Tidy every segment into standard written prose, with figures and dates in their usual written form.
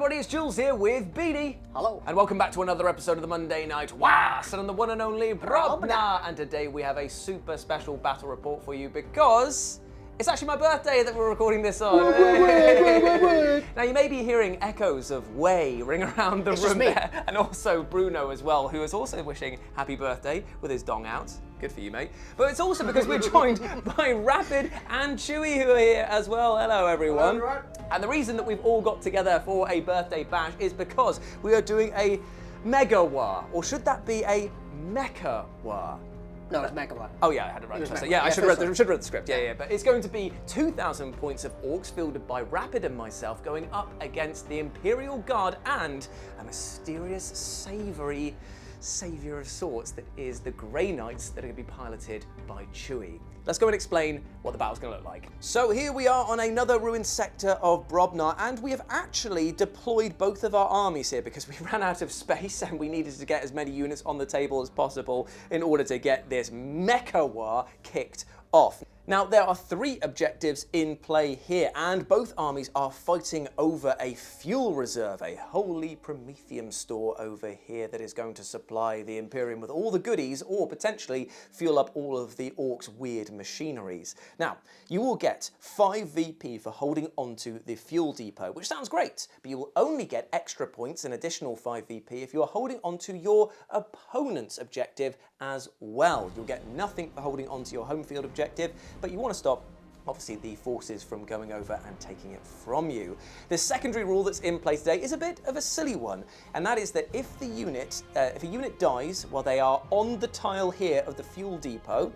everybody, it's Jules here with Beanie. Hello. And welcome back to another episode of the Monday Night Was and on the one and only Brobna. And today we have a super special battle report for you because it's actually my birthday that we're recording this on. Now you may be hearing echoes of Way ring around the room there, and also Bruno as well, who is also wishing happy birthday with his dong out. Good for you, mate. But it's also because we're joined by Rapid and Chewy, who are here as well. Hello, everyone. Hello. And the reason that we've all got together for a birthday bash is because we are doing a Mega War, or should that be a Mecha War? No, it's Mega War. Oh yeah, I had it right. Yeah, I should have read the script. Yeah. But it's going to be 2,000 points of orcs fielded by Rapid and myself going up against the Imperial Guard and a mysterious, savoury saviour of sorts that is the Grey Knights that are going to be piloted by Chewy. Let's go and explain what the battle's going to look like. So here we are on another ruined sector of Brobna, and we have actually deployed both of our armies here because we ran out of space and we needed to get as many units on the table as possible in order to get this Mecha War kicked off. Now, there are 3 objectives in play here, and both armies are fighting over a fuel reserve, a holy Prometheum store over here that is going to supply the Imperium with all the goodies, or potentially fuel up all of the orcs' weird machineries. Now, you will get 5 VP for holding onto the fuel depot, which sounds great, but you will only get extra points, an additional 5 VP, if you are holding onto your opponent's objective as well. You'll get nothing for holding onto your home field objective, but you want to stop, obviously, the forces from going over and taking it from you. The secondary rule that's in place today is a bit of a silly one, and that is that if a unit dies while they are on the tile here of the fuel depot,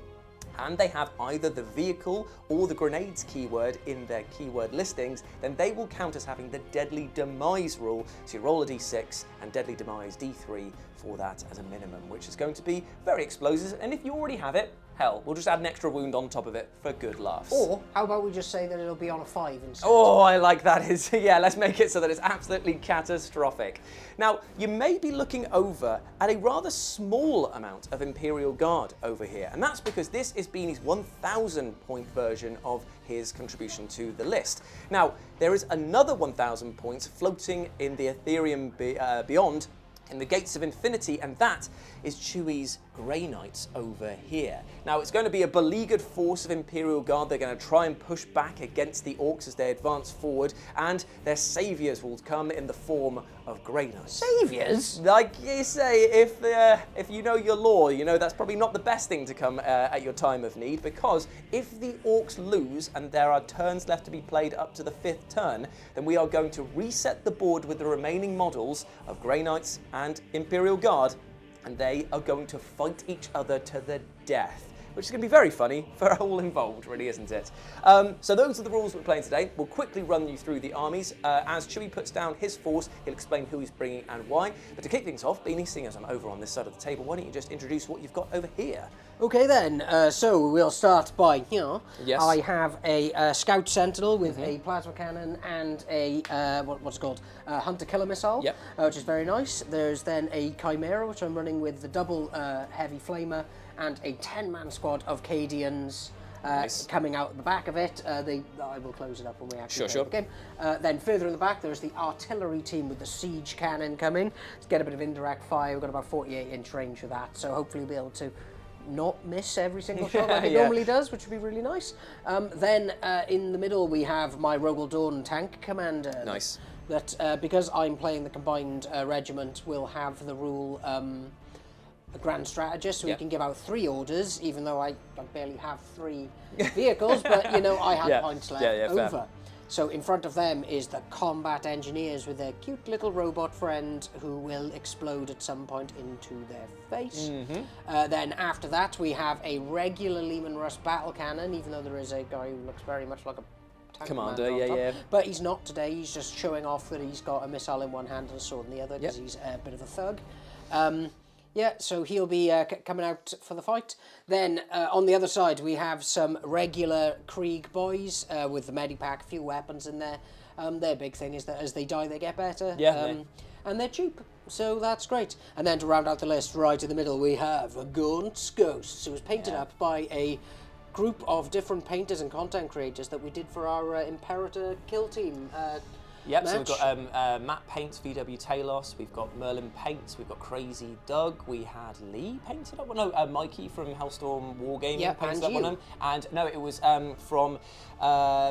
and they have either the vehicle or the grenades keyword in their keyword listings, then they will count as having the deadly demise rule. So you roll a d6 and deadly demise d3 for that as a minimum, which is going to be very explosive. And if you already have it, hell, we'll just add an extra wound on top of it for good laughs. Or how about we just say that it'll be on a 5 instead? Oh, I like that. Yeah, let's make it so that it's absolutely catastrophic. Now, you may be looking over at a rather small amount of Imperial Guard over here, and that's because this is Beanie's 1,000 point version of his contribution to the list. Now, there is another 1,000 points floating in the Ethereum beyond in the Gates of Infinity, and that is Chewy's Grey Knights over here. Now, it's going to be a beleaguered force of Imperial Guard. They're going to try and push back against the orcs as they advance forward, and their saviours will come in the form of Grey Knights. Saviours? Like you say, if you know your lore, you know that's probably not the best thing to come at your time of need, because if the orcs lose and there are turns left to be played up to the 5th turn, then we are going to reset the board with the remaining models of Grey Knights and Imperial Guard, and they are going to fight each other to the death, which is going to be very funny for all involved, really, isn't it? So those are the rules we're playing today. We'll quickly run you through the armies. As Chewy puts down his force, he'll explain who he's bringing and why. But to kick things off, Beanie, seeing as I'm over on this side of the table, why don't you just introduce what you've got over here? Okay then, so we'll start by here. Yes. I have a Scout Sentinel with a plasma cannon and a, what's it called? Hunter-Killer Missile, Yep. Which is very nice. There's then a Chimera, which I'm running with the double Heavy Flamer, and a 10-man squad of Cadians Nice. coming out the back of it. I will close it up when we actually Sure. play the game. Then further in the back, there's the artillery team with the siege cannon coming. Let's get a bit of indirect fire. We've got about 48-inch range for that, so hopefully we'll be able to not miss every single shot like it normally does, which would be really nice. Then in the middle, we have my Rogel Dawn tank commander. Nice. That because I'm playing the combined regiment, will have the rule a grand strategist, so he can give out 3 orders, even though I barely have 3 vehicles, but you know, I had points left over. Fair. So in front of them is the combat engineers with their cute little robot friend who will explode at some point into their face. Then after that, we have a regular Lehman Russ battle cannon, even though there is a guy who looks very much like a tank Commander, on top. yeah. But he's not today. He's just showing off that he's got a missile in one hand and a sword in the other, because he's a bit of a thug. Yeah, so he'll be coming out for the fight. Then on the other side, we have some regular Krieg boys with the Medipack, a few weapons in there. Their big thing is that as they die, they get better. And they're cheap, so that's great. And then to round out the list, right in the middle, we have Gaunt's Ghosts, who was painted up by a group of different painters and content creators that we did for our Imperator kill team Yep, match. so we've got Matt Paints, VW Talos, we've got Merlin Paints, we've got Crazy Doug, we had Lee painted up one, no, Mikey from Hellstorm Wargaming painted up one of them, and no, it was from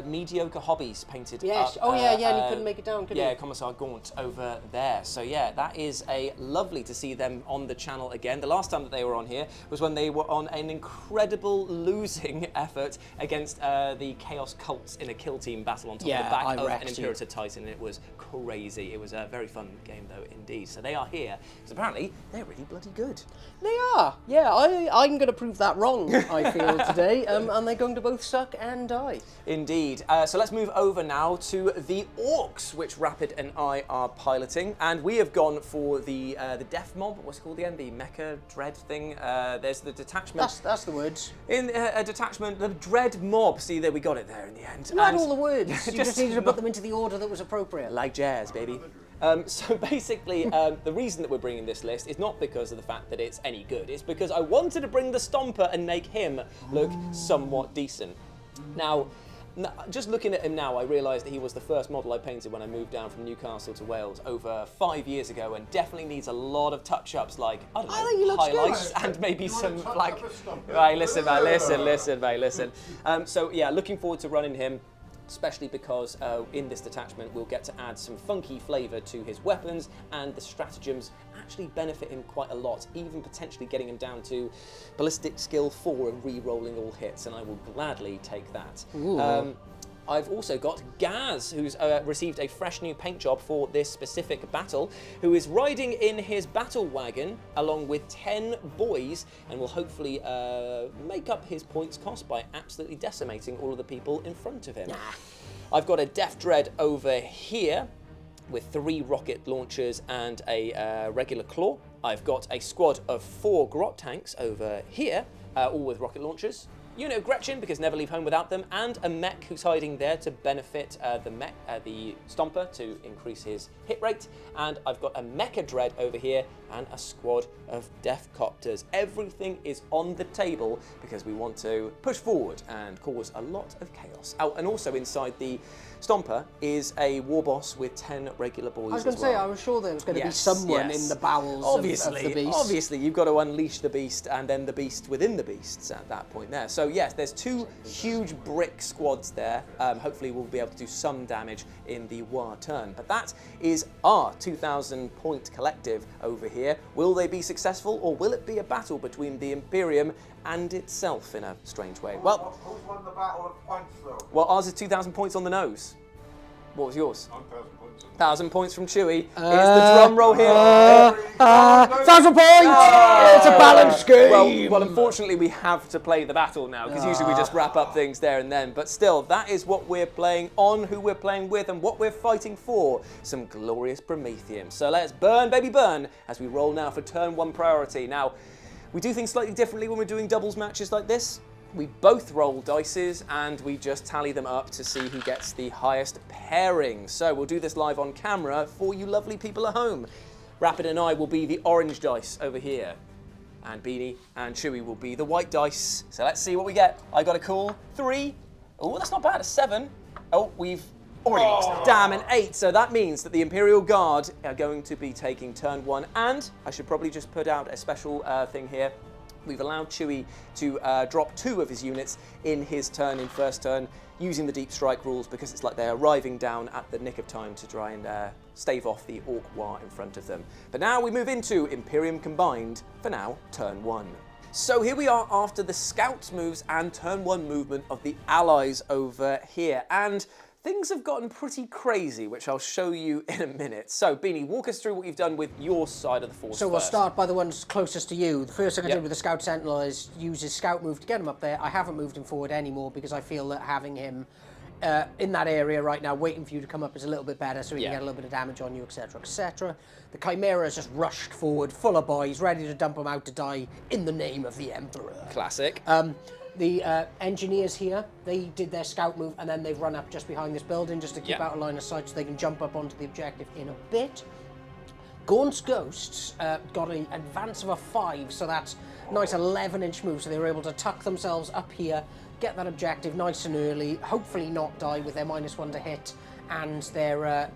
Mediocre Hobbies painted yes. up. Oh yeah, and he couldn't make it down, could he? Yeah, Commissar Gaunt over there. So yeah, that is lovely to see them on the channel again. The last time that they were on here was when they were on an incredible losing effort against the Chaos Cults in a kill team battle on top of the back of an Imperator Titan. It was crazy. It was a very fun game though, indeed. So they are here because apparently they're really bloody good. They are. Yeah, I'm going to prove that wrong, I feel, today. And they're going to both suck and die. Indeed. So let's move over now to the Orcs, which Rapid and I are piloting. And we have gone for the Death Mob. What's it called again? The Mecha Dread thing. There's the detachment. That's the words. In a detachment, the Dread Mob. See, there we got it there in the end. You had all the words. You just needed to put them into the order that was appropriate. Like jazz, baby. So basically, the reason that we're bringing this list is not because of the fact that it's any good. It's because I wanted to bring the Stomper and make him look somewhat decent. Now, just looking at him now, I realised that he was the first model I painted when I moved down from Newcastle to Wales over 5 years ago, and definitely needs a lot of touch-ups, like, I don't know, think he looks highlights and maybe some, like... Right, listen, mate, listen. So, yeah, looking forward to running him, especially because in this detachment we'll get to add some funky flavour to his weapons, and the stratagems actually benefit him quite a lot, even potentially getting him down to ballistic skill 4 and re-rolling all hits, and I will gladly take that. I've also got Gaz, who's received a fresh new paint job for this specific battle, who is riding in his battle wagon along with 10 boys, and will hopefully make up his points cost by absolutely decimating all of the people in front of him. I've got a Death Dread over here with 3 rocket launchers and a regular claw. I've got a squad of 4 grot tanks over here, all with rocket launchers. You know Gretchen, because never leave home without them, and a mech who's hiding there to benefit the Stomper to increase his hit rate. And I've got a Mecha Dread over here and a squad of Death Copters. Everything is on the table because we want to push forward and cause a lot of chaos. Oh, and also inside the Stomper is a war boss with 10 regular boys. I was going to say, I was sure there was going to be someone in the bowels of the beast. Obviously, you've got to unleash the beast and then the beast within the beasts at that point there. So yes, there's 2 huge brick squads there. Hopefully we'll be able to do some damage in the war turn. But that is our 2,000 point collective over here. Will they be successful, or will it be a battle between the Imperium and itself in a strange way? Well, who's won the battle of points though? Well, ours is 2,000 points on the nose. What was yours? 1,000 points. 1,000 points from Chewy. Here's the drum roll here. 1,000 points! It's a balanced game! Well, unfortunately, we have to play the battle now, because usually we just wrap up things there and then. But still, that is what we're playing on, who we're playing with, and what we're fighting for. Some glorious Prometheum. So let's burn, baby, burn, as we roll now for turn 1 priority. Now, we do things slightly differently when we're doing doubles matches like this. We both roll dices and we just tally them up to see who gets the highest pairing. So we'll do this live on camera for you lovely people at home. Rapid and I will be the orange dice over here, and Beanie and Chewy will be the white dice. So let's see what we get. I got a cool 3. Oh, that's not bad, a 7. Oh, we've already lost. Damn, an 8. So that means that the Imperial Guard are going to be taking turn 1, and I should probably just put out a special thing here. We've allowed Chewy to drop 2 of his units in his turn, in first turn, using the deep strike rules, because it's like they're arriving down at the nick of time to try and stave off the Orc War in front of them. But now we move into Imperium Combined, for now, turn 1. So here we are after the Scouts moves and turn 1 movement of the Allies over here. And things have gotten pretty crazy, which I'll show you in a minute. So, Beanie, walk us through what you've done with your side of the force. So we'll start by the ones closest to you. The first thing I Yep. did with the Scout Sentinel is use his Scout move to get him up there. I haven't moved him forward anymore because I feel that having him in that area right now, waiting for you to come up, is a little bit better, so he can get a little bit of damage on you, etc., etc. The Chimera has just rushed forward, full of boys, ready to dump him out to die in the name of the Emperor. Classic. The engineers here, they did their scout move and then they've run up just behind this building just to keep out of line of sight so they can jump up onto the objective in a bit. Gaunt's Ghosts got an advance of a 5, so that's nice 11-inch move, so they were able to tuck themselves up here, get that objective nice and early, hopefully not die with their -1 to hit and their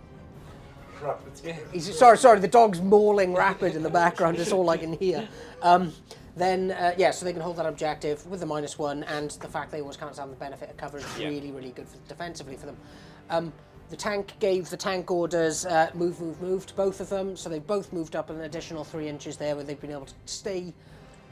Sorry, the dog's mauling Rapid in the background. It's all I can hear. Yeah, so they can hold that objective with the -1, and the fact they always kind of have the benefit of cover is really, really good defensively for them. The tank gave the tank orders, moved, both of them, so they've both moved up an additional 3 inches there, where they've been able to stay,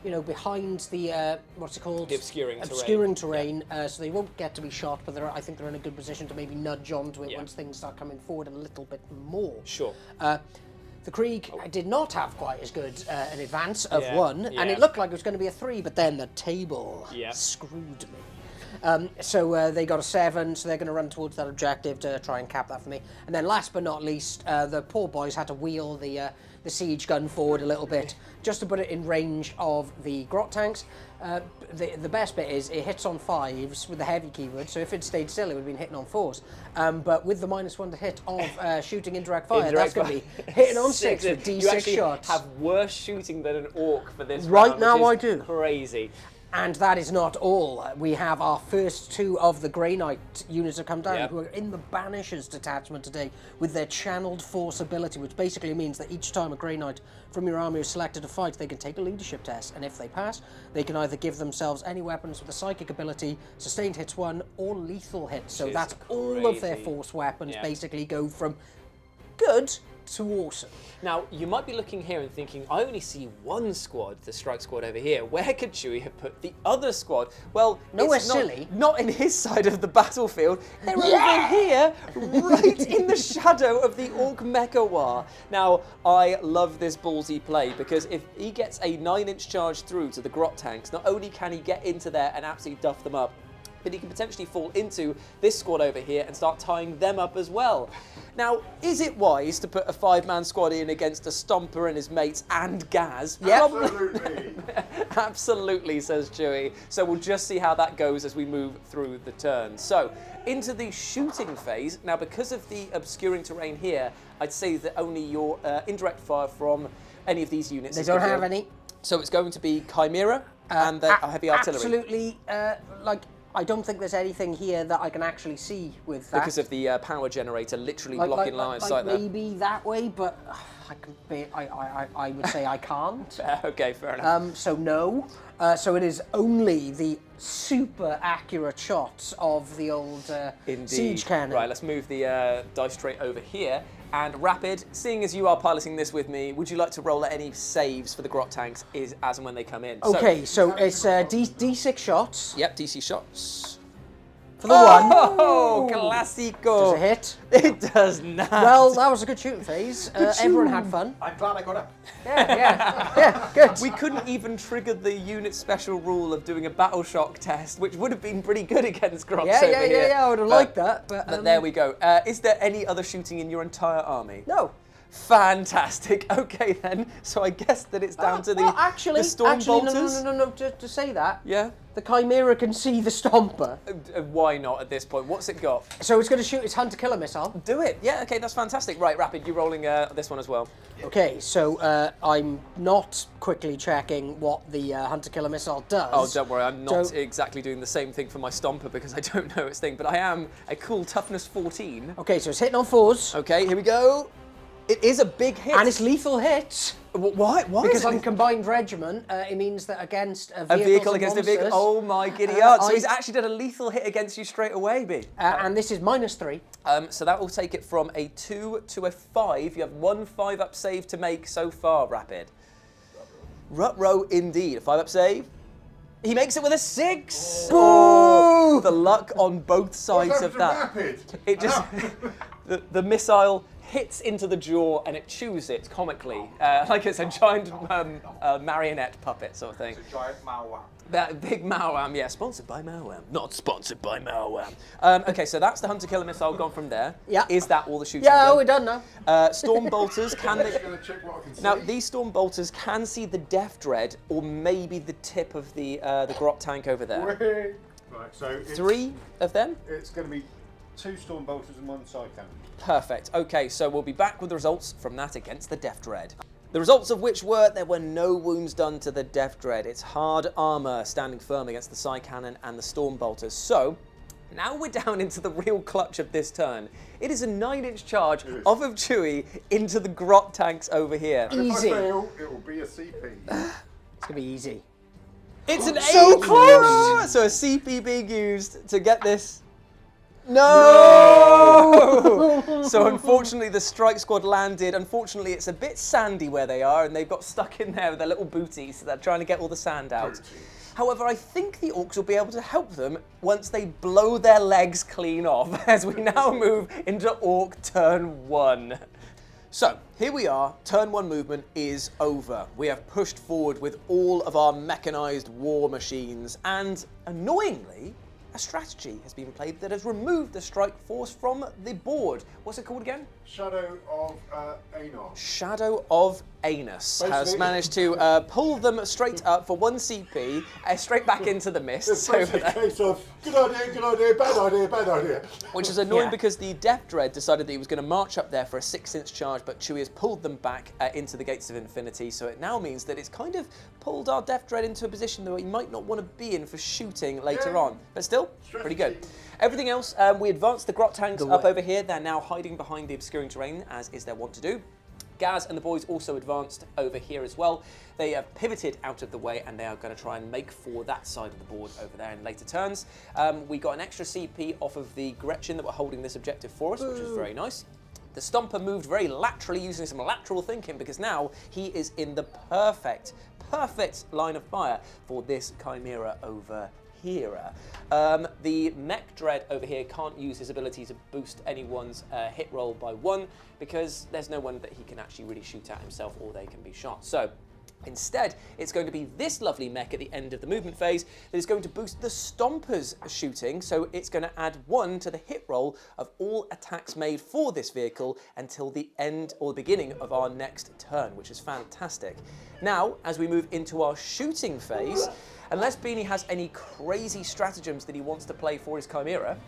behind the, what's it called? The obscuring terrain. So they won't get to be shot, but I think they're in a good position to maybe nudge onto it once things start coming forward a little bit more. Sure. The Krieg did not have quite as good an advance of 1, and it looked like it was going to be a 3, but then the table screwed me. So they got a 7, so they're going to run towards that objective to try and cap that for me. And then last but not least, the poor boys had to wheel the siege gun forward a little bit, just to put it in range of the grot tanks. The best bit is it hits on 5s with the heavy keyword, so if it stayed still, it would have been hitting on 4s. But with the -1 to hit of shooting indirect fire, that's going to be hitting on 6 with D6 you actually shots. have worse shooting than an orc for this Right round, now which is I do. Crazy. And that is not all. We have our first 2 of the Grey Knight units have come down, who are in the Banishers detachment today with their Channeled Force ability, which basically means that each time a Grey Knight from your army is selected to fight, they can take a leadership test, and if they pass, they can either give themselves any weapons with a psychic ability, sustained hits 1, or lethal hits. So that's all of their force weapons basically go from good to awesome. Now, you might be looking here and thinking, I only see one squad, the strike squad over here. Where could Chewie have put the other squad? Well, nowhere it's silly. Not in his side of the battlefield. They're over here, right in the shadow of the Orc Mecha War. Now, I love this ballsy play, because if he gets a 9-inch charge through to the grot tanks, not only can he get into there and absolutely duff them up, but he can potentially fall into this squad over here and start tying them up as well. Now, is it wise to put a 5-man squad in against a Stomper and his mates and Gaz? Absolutely. Absolutely, says Chewie. So we'll just see how that goes as we move through the turn. So, into the shooting phase. Now, because of the obscuring terrain here, I'd say that only your indirect fire from any of these units. They don't have any. So it's going to be Chimera and the heavy artillery. Absolutely, I don't think there's anything here that I can actually see with that. Because of the power generator literally blocking line of sight there. Maybe that way, but I would say I can't. Okay, fair enough. So no. So it is only the super accurate shots of the old siege cannon. Right, let's move the dice tray over here. And Rapid, seeing as you are piloting this with me, would you like to roll any saves for the grot tanks as and when they come in? Okay, so it's D6 shots. Yep, DC shots. For the 1. Oh, classico. Does it hit? It does not. Well, that was a good shooting phase. Everyone had fun. I'm glad I got up. Yeah, good. We couldn't even trigger the unit special rule of doing a battle shock test, which would have been pretty good against Grots over here. Yeah, I would have liked that. But there we go. Is there any other shooting in your entire army? No. Fantastic. Okay then. So I guess that it's down to the storm bolters. No. To say that. Yeah. The Chimera can see the Stomper. Why not at this point? What's it got? So it's going to shoot its hunter-killer missile. Do it. Yeah. Okay. That's fantastic. Right, Rapid. You're rolling this one as well. Okay. So I'm not quickly checking what the hunter-killer missile does. Oh, don't worry. I'm not exactly doing the same thing for my Stomper because I don't know its thing. But I am a cool toughness 14. Okay. So it's hitting on 4s. Okay. Here we go. It is a big hit. And it's lethal hit. Why? Because I'm combined regiment, it means that against a vehicle against a vehicle. Oh my giddy art! So he's actually done a lethal hit against you straight away, B. And this is -3. So that will take it from a 2 to a 5. You have 1 5-up save to make so far, Rapid. Rut-row indeed. A 5-up save. He makes it with a 6. Oh, the luck on both sides of that. Rapid? It just the missile hits into the jaw and it chews it comically, like it's a giant marionette puppet sort of thing. It's a giant Mao. That big Mao-Wam, yeah, sponsored by Mao-Wam. Not sponsored by Mao-Wam. Okay, so that's the hunter-killer missile gone from there. Yeah. Is that all the shooting? Yeah, done? we're done now. Storm bolters, can they... Gonna check what I can see. Now, these storm bolters can see the Death Dread or maybe the tip of the grot tank over there. Right, so it's, 3 of them? It's going to be 2 storm bolters and 1 side cannon. Perfect. Okay, so we'll be back with the results from that against the Death Dread. The results of which were there were no wounds done to the Death Dread. It's hard armour standing firm against the Psy Cannon and the Storm Bolters. So, Now we're down into the real clutch of this turn. It is a 9-inch charge off of Chewie into the grot tanks over here. Easy. If I fail, it will be a CP. It's gonna be easy. It's an So 8! close! So a CP being used to get this. No! So unfortunately the strike squad landed. Unfortunately it's a bit sandy where they are and they've got stuck in there with their little booties. So they're trying to get all the sand out. However, I think the orcs will be able to help them once they blow their legs clean off as we now move into orc turn 1. So, here we are, turn 1 movement is over. We have pushed forward with all of our mechanised war machines and, annoyingly, a strategy has been played that has removed the strike force from the board. What's it called again? Shadow of Anos. Shadow of Anus has Basically- managed to pull them straight up for 1 CP, straight back into the It's mists over basically a there. case of good idea, bad idea, bad idea. Which is annoying Yeah. because the Death Dread decided that he was going to march up there for a 6-inch charge, but Chewie has pulled them back into the Gates of Infinity, so it now means that it's kind of pulled our Death Dread into a position that he might not want to be in for shooting later Yeah. on. But still, pretty good. Strategy. Everything else, we advanced the grot tanks Good up work. over here. They're now hiding behind the obscuring terrain, as is their wont to do. Gaz and the boys also advanced over here as well. They have pivoted out of the way and they are going to try and make for that side of the board over there in later turns. We got an extra CP off of the Gretchen that were holding this objective for us, which was very nice. The Stomper moved very laterally using some lateral thinking because now he is in the perfect line of fire for this Chimera over here. The Mech Dread over here can't use his ability to boost anyone's hit roll by 1 because there's no one that he can actually really shoot at himself or they can be shot. So instead, it's going to be this lovely mech at the end of the movement phase that is going to boost the Stomper's shooting, so it's going to add 1 to the hit roll of all attacks made for this vehicle until the end or the beginning of our next turn, which is fantastic. Now, as we move into our shooting phase, unless Beanie has any crazy stratagems that he wants to play for his Chimera.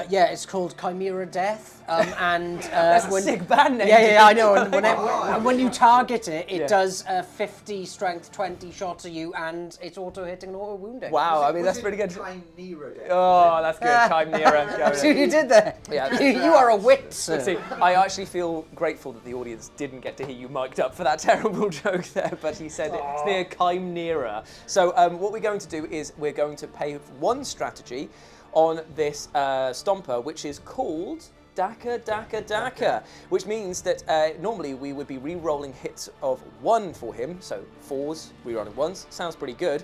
Yeah, it's called Chimera Death, and That's a sick band name. Yeah, I know. And when you target it, it Yeah. does 50 strength, 20 shots at you, and it's auto hitting and auto wounding. Wow, I mean, that's pretty good. Chimera. Oh, that's good. Chimera. See what you did there? Yeah. You are a wit, sir. See, I actually feel grateful that the audience didn't get to hear you mic'd up for that terrible joke there, but he said it's near Chimera. So what we're going to do is we're going to pay 1 strategy on this Stomper, which is called Daka, which means that normally we would be re-rolling hits of 1 for him, so 4s, re-rolling 1s, sounds pretty good.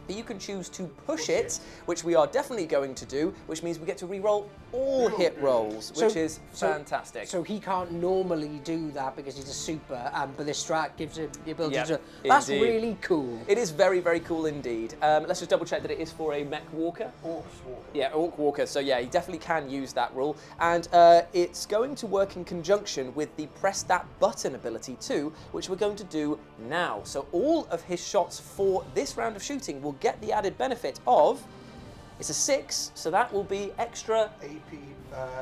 But you can choose to push it, which we are definitely going to do, which means we get to re-roll all hit rolls, which is fantastic. So he can't normally do that because he's a super, but this strat gives him the ability Yep, to. That's indeed. really cool. It is very, very cool indeed. Let's just double check that it is for a mech walker. Orcs walk. Yeah, Orc Walker, so yeah, he definitely can use that rule. And it's going to work in conjunction with the press that button ability too, which we're going to do now. So all of his shots for this round of shooting will get the added benefit of, it's a 6, so that will be extra. AP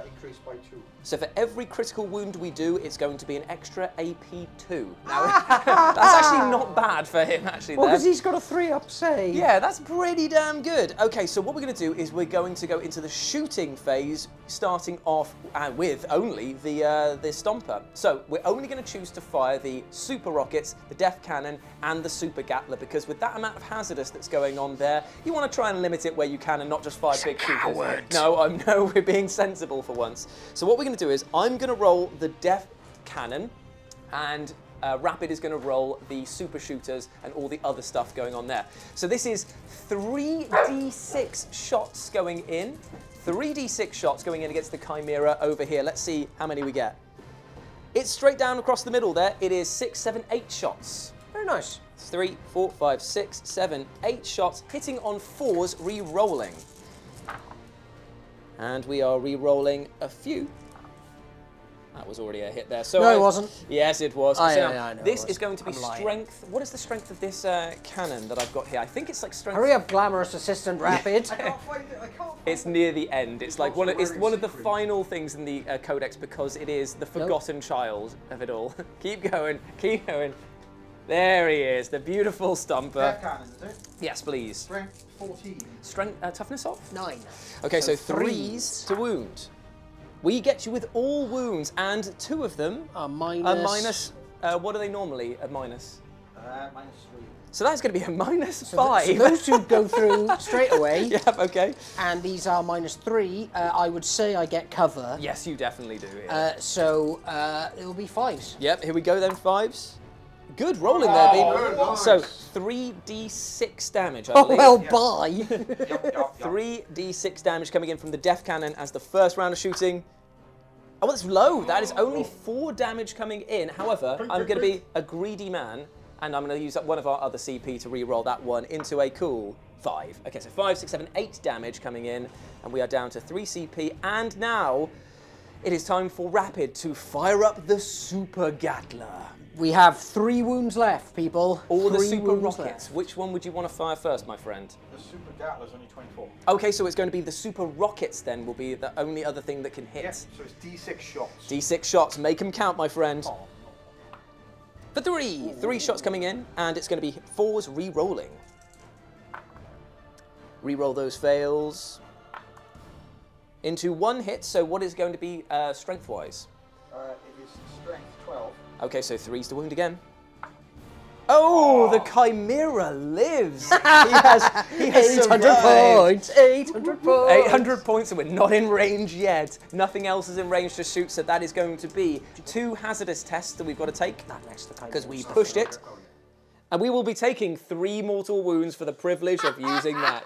increased by 2. So for every critical wound we do, it's going to be an extra AP2. Now, that's actually not bad for him, actually. Well, there. because he's got a 3-up save. Yeah, that's pretty damn good. Okay, so what we're going to do is we're going to go into the shooting phase, starting off with only the Stomper. So we're only going to choose to fire the super rockets, the Death Cannon, and the Super Gatler, because with that amount of hazardous that's going on there, you want to try and limit it where you can and not just fire big shooters. No, we're being sensible for once. So what we're going to do is I'm going to roll the Death Cannon, and Rapid is going to roll the super shooters and all the other stuff going on there. So this is 3d6 shots going in. 3d6 shots going in against the Chimera over here. Let's see how many we get. It's straight down across the middle there. It is 6, 7, 8 shots. Very nice. 3, 4, 5, 6, 7, 8 shots, hitting on 4s, re-rolling. And we are re-rolling a few. That was already a hit there. So No, it wasn't. Yes, it was. Oh, So yeah, now, I know it this was. is going to be I'm lying. strength. What is the strength of this cannon that I've got here? I think it's like strength. Hurry up, glamorous assistant, Rapid. I can't find it. I can't find It's near the end. It's like also it's wearing one of the sequins. final things in the codex because it is the forgotten child of it all. Keep going, keep going. There he is, the beautiful Stomper. Death Cannon, is it? Yes, please. Strength 14. Strength, toughness off? 9. Okay, so threes to wound. We get you with all wounds, and 2 of them are minus. are minus. What are they normally at minus? -3. So that's going to be a -5. So those 2 go through straight away. Yep, okay. And these are -3. I would say I get cover. Yes, you definitely do. Yeah. So it'll be 5s. Yep, here we go then, 5s. Good rolling there, Bean. very nice. So 3d6 damage, I Oh, believe. well, bye. Yup. 3d6 damage coming in from the Death Cannon as the first round of shooting. Oh, that's low. That is only 4 damage coming in. However, I'm going to be a greedy man, and I'm going to use up one of our other CP to re-roll that one into a cool 5. Okay, so 5, 6, 7, 8 damage coming in, and we are down to 3 CP. And now it is time for Rapid to fire up the Super Gatler. We have 3 wounds left, people. Or the 3 Super wounds Rockets. left. Which one would you want to fire first, my friend? The Super Gatler's only 24. Okay, so it's going to be the Super Rockets then, will be the only other thing that can hit. Yes, so it's D6 shots. D6 shots, make them count, my friend. Oh, For 3. 3 shots coming in, and it's going to be 4s re-rolling. Re-roll those fails. Into 1 hit, so what is going to be strength-wise? it is strength 12. Okay, so 3s to wound again. Oh, the Chimera lives. He has 800 survived. points. 800 points. 800 points, and we're not in range yet. Nothing else is in range to shoot, so that is going to be 2 hazardous tests that we've got to take because we pushed it. And we will be taking 3 mortal wounds for the privilege of using that.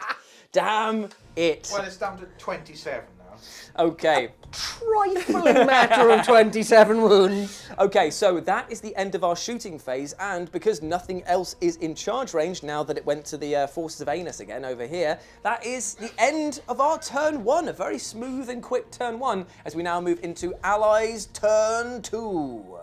Damn it. Well, it's down to 27 now. Okay. Trifling matter of 27 wounds. Okay, so that is the end of our shooting phase, and because nothing else is in charge range now that it went to the Forces of Anus again over here, that is the end of our turn 1. A very smooth and quick turn 1 as we now move into Allies turn 2.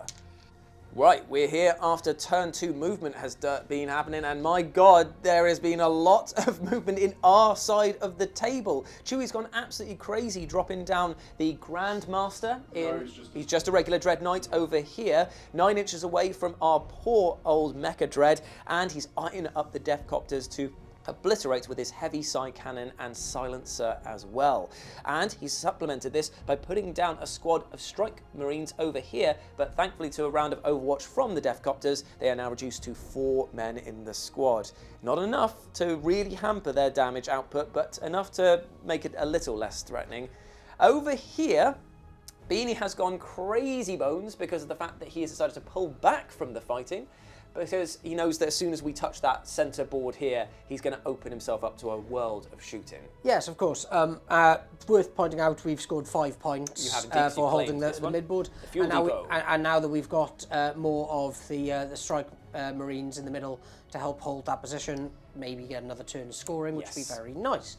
Right, we're here after turn 2 movement has been happening, and my god, there has been a lot of movement in our side of the table. Chewie's gone absolutely crazy, dropping down the Grandmaster in... he's just a regular Dread Knight over here, 9 inches away from our poor old Mecha Dread, and he's eyeing up the Deathcopters to obliterate with his heavy side cannon and silencer as well. And he's supplemented this by putting down a squad of strike marines over here, but thankfully to a round of Overwatch from the Deathcopters, they are now reduced to 4 men in the squad. Not enough to really hamper their damage output, but enough to make it a little less threatening. Over here, Beanie has gone crazy bones because of the fact that he has decided to pull back from the fighting, because he knows that as soon as we touch that centre board here, he's going to open himself up to a world of shooting. Yes, of course. Worth pointing out, we've scored 5 points You have indeed, for holding claimed the this one. mid-board. The Fuel Depot. And now that we've got more of the strike marines in the middle to help hold that position, maybe get another turn of scoring, which would be Yes. very nice.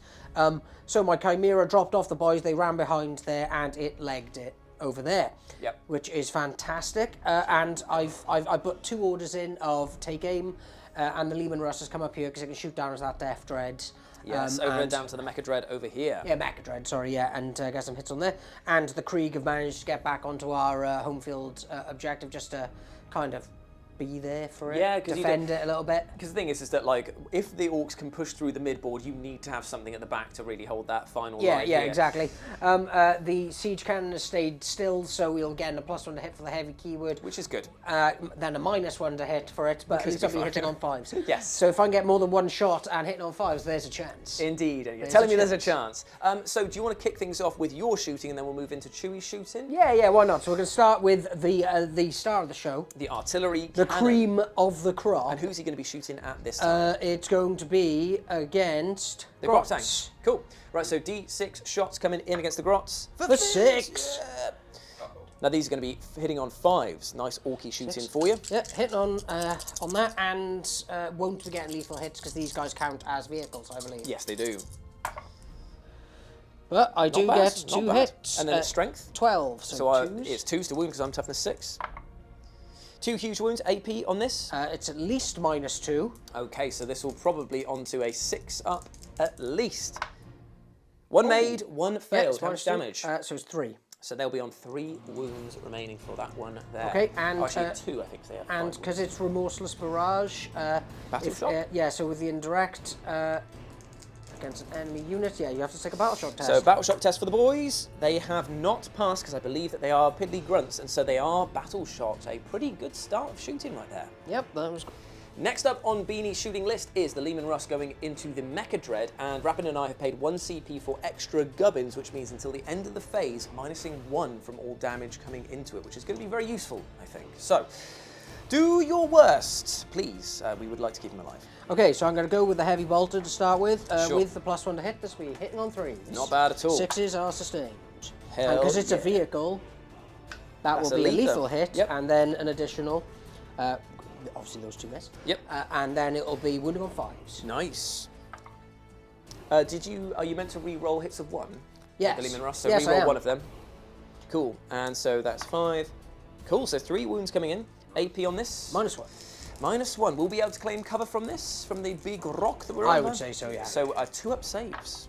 So my Chimera dropped off the boys, they ran behind there, and it legged it over there, Yep. which is fantastic. And I've put 2 orders in of take aim, and the Lehman Russ has come up here because it can shoot down as that Death Dread. Yes, over and down to the Mecha Dread over here. Yeah, Mecha Dread, sorry, yeah, and get some hits on there. And the Krieg have managed to get back onto our home field objective just to kind of be there for it, Yeah, 'cause you defend it a little bit. Because the thing is that, like, if the Orcs can push through the mid-board, you need to have something at the back to really hold that final Yeah, line yeah, here. exactly. The siege cannon has stayed still, so we'll get a +1 to hit for the heavy keyword. Which is good. Then a -1 to hit for it, but at least I'll be fine. hitting on 5s. Yes. So if I can get more than 1 shot and hitting on 5s, there's a chance. Indeed, and you're There's telling a me there's a chance. So do you want to kick things off with your shooting, and then we'll move into Chewie's shooting? Yeah, why not? So we're going to start with the star of the show, The artillery the cannon. cream of the crop. And who's he going to be shooting at this time? It's going to be against The Grot tanks. Cool. Right, so D6 shots coming in against the Grots. For 6. Yeah. Now these are going to be hitting on 5s. Nice orky shooting for you. Yeah, hitting on that, and won't be getting lethal hits because these guys count as vehicles, I believe. Yes, they do. But I do Not bad, get not 2 bad. hits. And then it's strength. 12, so So 2s. it's 2s to wound because I'm toughness 6. 2 huge wounds, AP on this. It's at least -2. Okay, so this will probably onto a 6 up at least. 1 made, 1 failed. How much damage? So it's 3. So they'll be on 3 wounds remaining for that one there. Okay, and, Oh, actually 2, I think they have. And 5 because it's Remorseless Barrage, Battle shot? yeah, so with the indirect, against an enemy unit. Yeah, you have to take a battle shock test. So battle shock test for the boys. They have not passed because I believe that they are piddly grunts, and so they are battle shocked. A pretty good start of shooting right there. Yep, that was. Next up on Beanie's shooting list is the Lehman Russ going into the Mecha Dread, and Rapid and I have paid 1 CP for extra gubbins, which means until the end of the phase, minusing 1 from all damage coming into it, which is going to be very useful, I think. So, do your worst, please. We would like to keep him alive. Okay, so I'm going to go with the heavy bolter to start with, Sure. with the +1 to hit. This will be hitting on 3s. Not bad at all. 6s are sustained. Hell Because it's yeah. a vehicle, That's will be a lethal lethal. hit, Yep. and then an additional, obviously those 2 miss. Yep. And then it'll be wounding on 5s. Nice. Are you meant to re-roll hits of 1? Yes. The Lehman Russ, so Yes, I re-roll am. 1 of them. Cool, and so that's 5. Cool, so 3 wounds coming in. AP on this. -1. -1. We'll be able to claim cover from this, from the big rock that we're I on. would say so, yeah. So 2 up saves.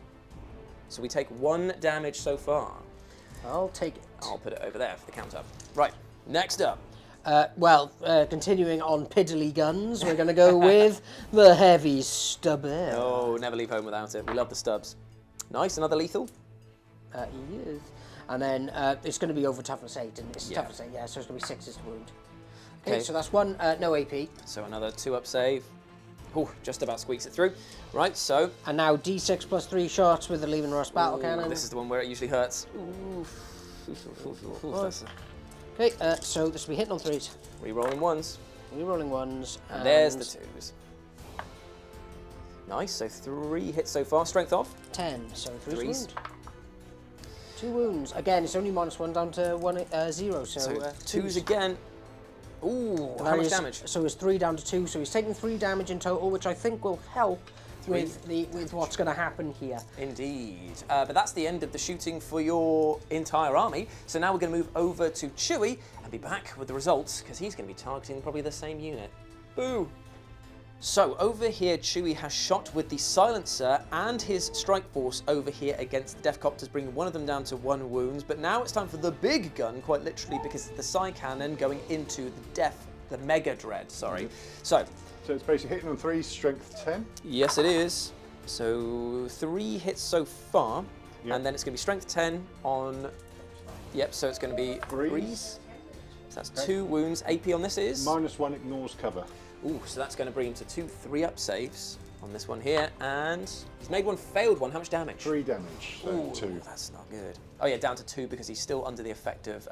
So we take 1 damage so far. I'll take it. I'll put it over there for the count up. Right, next up. Continuing on piddly guns, we're going to go with the heavy stubber. Oh, never leave home without it. We love the stubs. Nice, another lethal. He is. And then it's going to be over toughness 8, and it's Yeah. toughness 8, yeah, so it's going to be 6s to wound. Okay, Okay. so that's 1, no AP. So another 2 up save. Oh, just about squeaks it through. Right, so. And now D6 plus 3 shots with the Lehman Russ battle Ooh, cannon. This is the one where it usually hurts. That's Okay, so this will be hitting on 3s. re-rolling 1s. Rerolling 1s. And there's the 2s. Nice, so 3 hits so far. Strength off. 10, so 3 Threes. wounds. 2 wounds. Again, it's only -1 down to 0, so, So 2s twos. again. Ooh, And how that much is- damage? So it's 3 down to 2, so he's taking 3 damage in total, which I think will help with what's going to happen here. Indeed. But that's the end of the shooting for your entire army. So now we're going to move over to Chewie and be back with the results, because he's going to be targeting probably the same unit. Boo! So over here, Chewie has shot with the silencer and his strike force over here against the Death Copters, bringing one of them down to 1 wounds. But now it's time for the big gun, quite literally, because it's the Psy Cannon going into the Mega Dread, sorry. So So it's basically hitting on 3s, strength 10. yes, it is. So 3 hits so far, Yep. and then it's going to be strength 10 on. Yep, so it's going to be Threes. So that's 2 wounds. AP on this is. -1 ignores cover. Ooh, so that's going to bring him to 2 3-up saves on this one here, and he's made 1 failed one. How much damage? 3 damage, so Ooh, 2. that's not good. Oh yeah, down to 2 because he's still under the effect of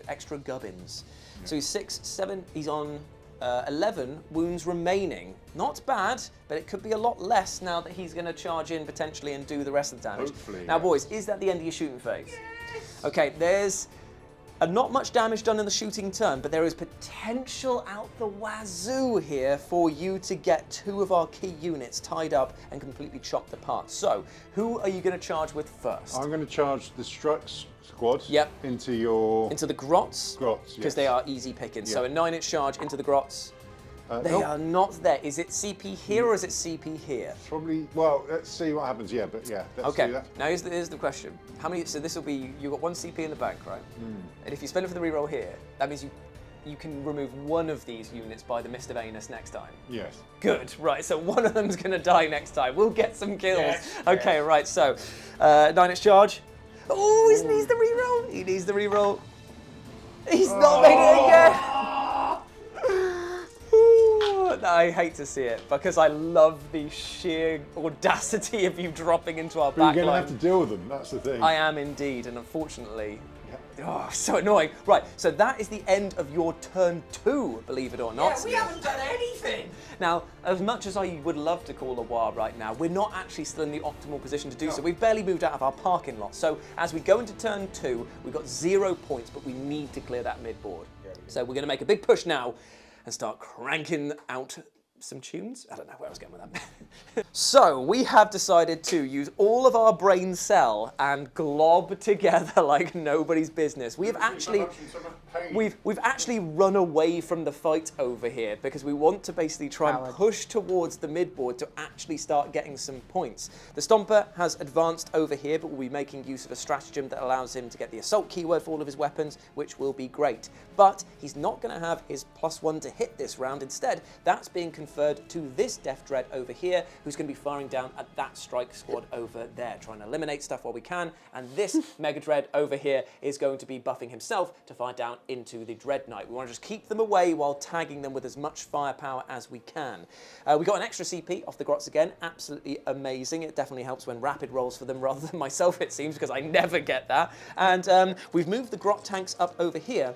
extra gubbins. So he's 6, 7. He's on 11 wounds remaining. Not bad, but it could be a lot less now that he's going to charge in potentially and do the rest of the damage. Hopefully, Now, yeah. boys, is that the end of your shooting phase? Okay, there's not much damage done in the shooting turn, but there is potential out the wazoo here for you to get 2 of our key units tied up and completely chopped apart. So, who are you going to charge with first? I'm going to charge the Strux squad Yep. into your Into the grots? grots. Because Yes. they are easy pickings. So Yeah. a 9-inch charge into the grots. They nope. are not there. Is it CP here or is it CP here? Probably, well, let's see what happens. Yeah, but yeah, let's do Okay, that. now here's the question. How many, so this will be, you've got 1 CP in the bank, right? And if you spend it for the reroll here, that means you can remove 1 of these units by the Mist of Anus next time. Yes. Good, right, so 1 of them's gonna die next time. We'll get some kills. Yes, Okay, right, so 9-inch charge. Oh, he needs the reroll. He needs the reroll. He's not made it again. Ooh, I hate to see it because I love the sheer audacity of you dropping into our But you're back going to line. have to deal with them, that's the thing. I am indeed, and unfortunately, Yeah. oh, so annoying. Right, so that is the end of your turn 2, believe it or not. Yeah, we haven't done anything. Now, as much as I would love to call a war right now, we're not actually still in the optimal position to do so. We've barely moved out of our parking lot. So as we go into turn 2, we've got 0 points, but we need to clear that mid-board. So we're going to make a big push now and start cranking out some tunes. I don't know where I was going with that. So we have decided to use all of our brain cell and glob together like nobody's business. We have actually we've actually run away from the fight over here because we want to basically try and Coward. push towards the mid-board to actually start getting some points. The Stomper has advanced over here, but will be making use of a stratagem that allows him to get the assault keyword for all of his weapons, which will be great. But he's not going to have his +1 to hit this round. Instead, that's being confirmed transferred to this Death Dread over here, who's going to be firing down at that strike squad over there, trying to eliminate stuff while we can. And this Mega Dread over here is going to be buffing himself to fire down into the Dread Knight. We want to just keep them away while tagging them with as much firepower as we can. We got an extra CP off the Grots again, absolutely amazing. It definitely helps when Rapid rolls for them rather than myself, it seems, because I never get that. And we've moved the Grot tanks up over here,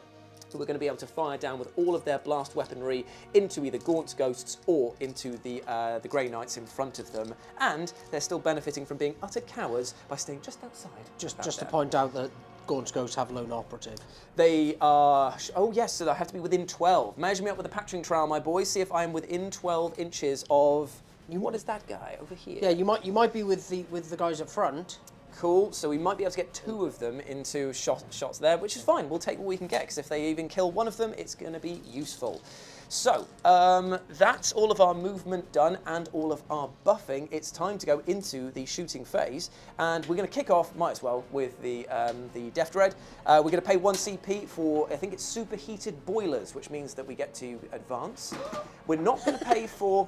so we're going to be able to fire down with all of their blast weaponry into either Gaunt's Ghosts or into the Grey Knights in front of them. And they're still benefiting from being utter cowards by staying just outside. Just to point out that Gaunt's Ghosts have lone operative. They are... Oh, yes, so they have to be within 12. Measure me up with a patching trowel, my boy. See if I am within 12 inches of... What is that guy over here? Yeah, you might be with the guys up front. Cool, so we might be able to get 2 of them into shots there, which is fine. We'll take what we can get, because if they even kill one of them, it's going to be useful. So, that's all of our movement done and all of our buffing. It's time to go into the shooting phase, and we're going to kick off, might as well, with the Death Dread. We're going to pay 1 CP for, I think it's superheated boilers, which means that we get to advance. We're not going to pay for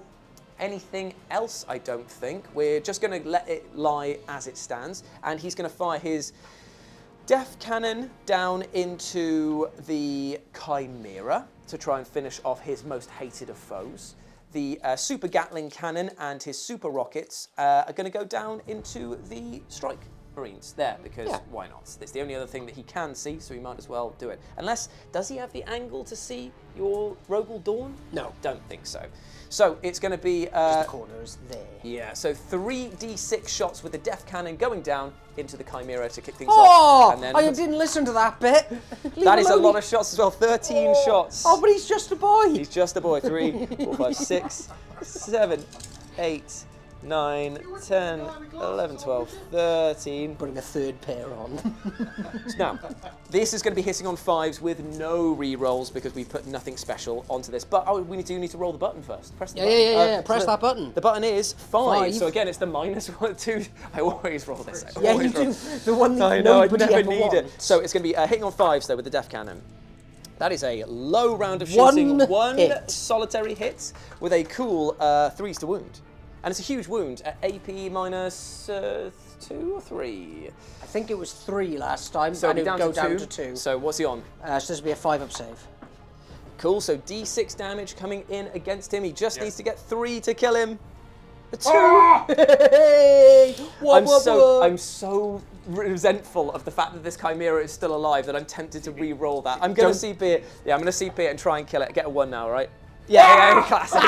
anything else, I don't think. We're just going to let it lie as it stands, and he's going to fire his Death Cannon down into the Chimera to try and finish off his most hated of foes. The Super Gatling Cannon and his Super Rockets are going to go down into the Strike Marines there, because why not? It's the only other thing that he can see, so he might as well do it. Unless, does he have the angle to see your Rogel Dawn? No. Don't think so. So it's going to be... Just the corner is there. Yeah, so 3d6 shots with the Death Cannon going down into the Chimera to kick things off. And then I didn't listen to that bit. That is a lot of shots as well, 13 shots. Oh, but he's just a boy. He's just a boy. 3, 4, 5, 6, 7, 8, 9, 10, 11, 12, 13. Putting a third pair on. Now, this is going to be hitting on 5s with no re-rolls because we've put nothing special onto this. But we do need to roll the button first. Press the button. Yeah. Press that button. The button is 5. So again, it's the -1, 2. I always roll this. Yeah, you do. The one that I know, I nobody never ever need it. wants. So it's going to be hitting on 5s though with the Death Cannon. That is a low round of shooting. One hit. solitary hit with a cool 3s to wound. And it's a huge wound at AP minus 2 or 3. I think it was 3 last time, So and it down would go to down to 2. So what's he on? So this will be a 5-up save. Cool, so D6 damage coming in against him. He just needs to get 3 to kill him. A 2! I'm so resentful of the fact that this Chimera is still alive that I'm tempted to re-roll that. I'm going to CP it. Yeah, I'm going to CP it and try and kill it. Get a 1 now, right? Yeah, classic.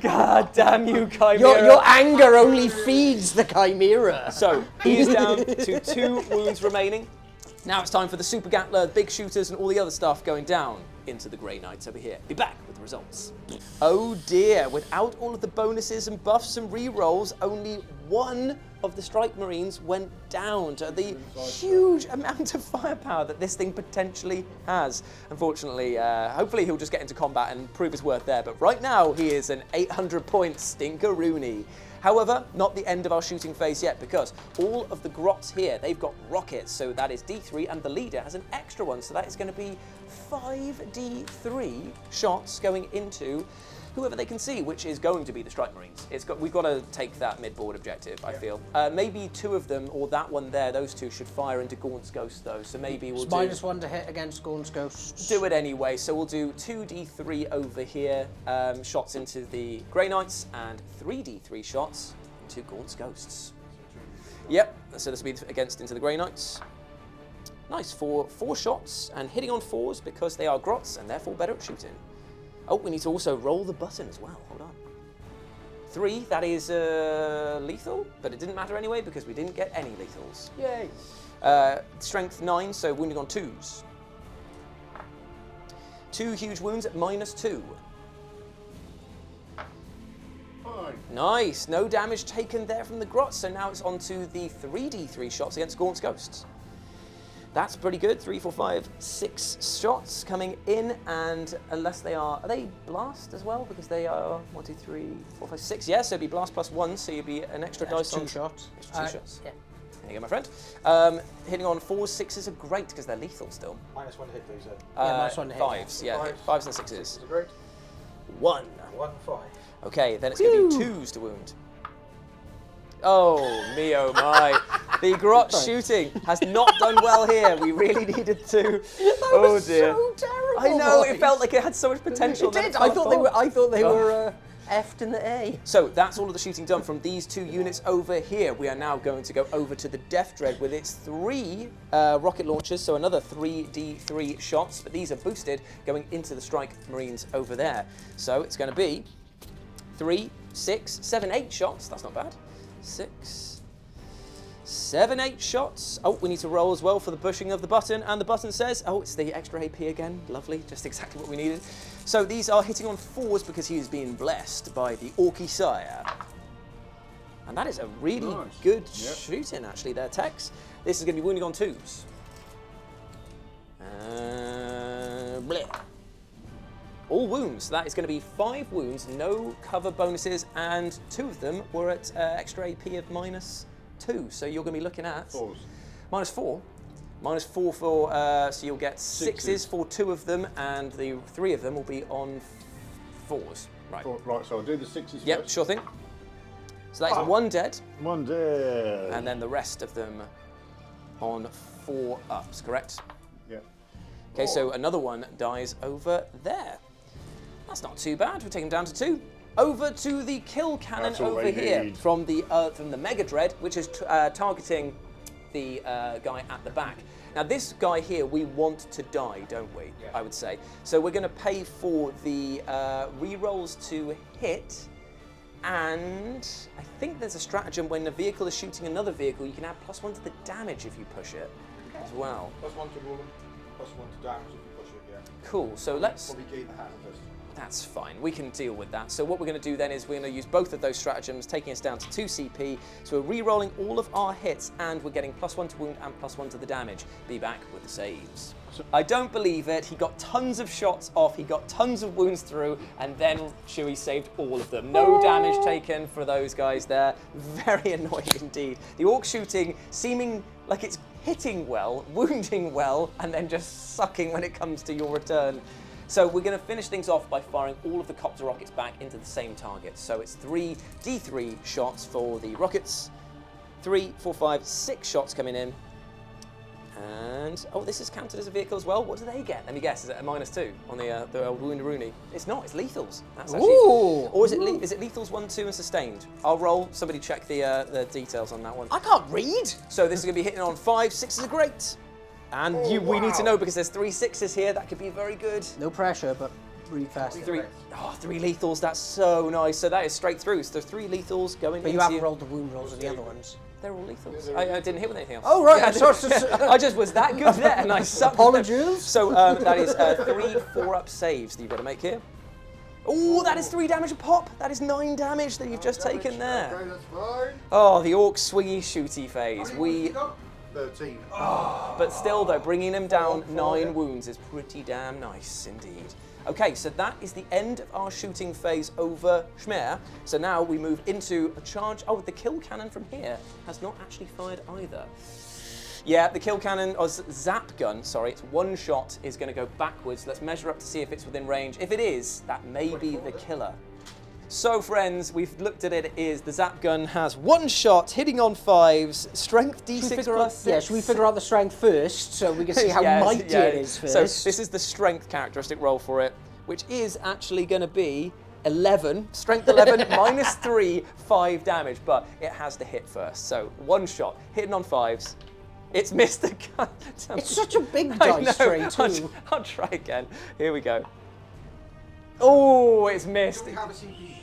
God damn you, Chimera. Your anger only feeds the Chimera. So, he is down to 2 wounds remaining. Now it's time for the Super Gatler, the big shooters, and all the other stuff going down into the Grey Knights over here. Be back with the results. Oh dear, without all of the bonuses and buffs and re-rolls, only 1 of the Strike Marines went down to the huge amount of firepower that this thing potentially has. Unfortunately, hopefully he'll just get into combat and prove his worth there, but right now he is an 800-point stinker-rooney. However, not the end of our shooting phase yet, because all of the Grots here, they've got rockets, so that is D3, and the leader has an extra one, so that is going to be 5d3 shots going into whoever they can see, which is going to be the Strike Marines. We've got to take that mid-board objective, I feel. Maybe 2 of them, or that one there, those 2 should fire into Gaunt's Ghost, though, so maybe we'll do... -1 to hit against Gaunt's Ghosts. Do it anyway, so we'll do 2d3 over here, shots into the Grey Knights, and 3d3 shots into Gaunt's Ghosts. Yep, so this will be against into the Grey Knights. Nice, 4 shots, and hitting on 4s because they are Grots, and therefore better at shooting. Oh, we need to also roll the button as well. Hold on. 3, that is lethal, but it didn't matter anyway because we didn't get any lethals. Yay! Strength 9, so wounding on 2s. 2 huge wounds at -2. Fine. Nice, no damage taken there from the Grots, so now it's on to the 3d3 shots against Gaunt's Ghosts. That's pretty good. 3, 4, 5, 6 shots coming in, and unless are they blast as well? Because they are 1, 2, 3, 4, 5, 6. Yeah, so it'd be blast +1, so you'd be an extra dice on 2 shots. 2 shots. Yeah. There you go, my friend. Hitting on 4s, 6s are great because they're lethal still. -1 to hit these. -1 to hit. 5s, yeah, 5s and 6s. Is it great? 1. 1, 5. Okay, then it's going to be 2s to wound. Oh, me oh my. The grot shooting has not done well here. We really needed to. Oh dear. So terrible. I know, boys. it felt like it had so much potential. It then did. fell I thought they were. apart. I thought they were effed in the A. So that's all of the shooting done from these 2 units over here. We are now going to go over to the Death Dread with its 3 rocket launchers, so another 3d3 shots, but these are boosted going into the Strike Marines over there. So it's going to be 3, 6, 7, 8 shots. That's not bad. 6, 7, 8 shots. Oh, we need to roll as well for the pushing of the button, and the button says, oh, it's the extra AP again. Lovely, just exactly what we needed. So these are hitting on 4s because he is being blessed by the Orky Sire. And that is a really good shooting, actually, there, Tex. This is going to be wounding on 2s. Bleh. All wounds. That is going to be 5 wounds, no cover bonuses, and 2 of them were at extra AP of -2. So you're going to be looking at Fours. -4. -4 for, so you'll get 6s for 2 of them, and the 3 of them will be on 4s. Right. Right, so I'll do the 6s Yep, first. sure thing. So that is 1 dead, 1 dead. and then the rest of them on 4 ups, correct? Yeah. Okay, so another one dies over there. That's not too bad. We'll take him down to 2. Over to the kill cannon That's all over they here need. from the Mega Dread, which is targeting the guy at the back. Now this guy here, we want to die, don't we? Yeah. I would say. So we're going to pay for the re-rolls to hit, and I think there's a stratagem when a vehicle is shooting another vehicle, you can add +1 to the damage if you push it as well. +1 to wound, +1 to damage if you push it, yeah. Cool. So let's. Probably gain the hazard first. That's fine, we can deal with that. So what we're going to do then is we're going to use both of those stratagems, taking us down to 2 CP. So we're re-rolling all of our hits, and we're getting +1 to wound and +1 to the damage. Be back with the saves. I don't believe it. He got tons of shots off, he got tons of wounds through, and then Chewie saved all of them. No damage taken for those guys there. Very annoying indeed. The orc shooting seeming like it's hitting well, wounding well, and then just sucking when it comes to your return. So we're going to finish things off by firing all of the copter rockets back into the same target. So it's 3 D3 shots for the rockets, 3, 4, 5, 6 shots coming in. And, oh, this is counted as a vehicle as well. What do they get? Let me guess, is it a -2 on the old Woondaroonie? It's not, it's lethals. That's actually, Ooh. or is it lethals 1, 2 and sustained? I'll roll, somebody check the details on that one. I can't read. So this is going to be hitting on 5, 6s are great. And we need to know because there's 3 6s here, that could be very good. No pressure, but really fast. 3 lethals, that's so nice. So that is straight through. So there's 3 lethals going But into you haven't rolled the wound rolls of the other ones. They're all lethals. I didn't hit with anything else. Oh, right. Yeah, I thought I just was that good there, and I sucked. Apologies. So that is 3 4-up saves that you've got to make here. Oh, that is 3 damage a pop. That is 9 damage that you've just taken there. Okay, that's fine. Oh, the orc swingy shooty phase. We, 13. but still though, bringing him down 9 wounds is pretty damn nice indeed. Okay, so that is the end of our shooting phase over Shmer. So now we move into a charge. Oh, the kill cannon from here has not actually fired either. Yeah, the kill cannon, or zap gun, sorry, it's 1 shot, is going to go backwards. Let's measure up to see if it's within range. If it is, that may be the killer. So friends, we've looked at it, it is, the zap gun has 1 shot, hitting on 5s, strength D6 plus 6. Yeah, should we figure out the strength first so we can see how Yes, mighty yeah. it is first? So this is the strength characteristic roll for it, which is actually going to be 11, strength 11, -3, 5 damage, but it has to hit first. So 1 shot, hitting on 5s. It's missed the gun. It's such a big I dice know. tray too. I'll try again. Here we go. Oh, it's missed. Do we have a CP?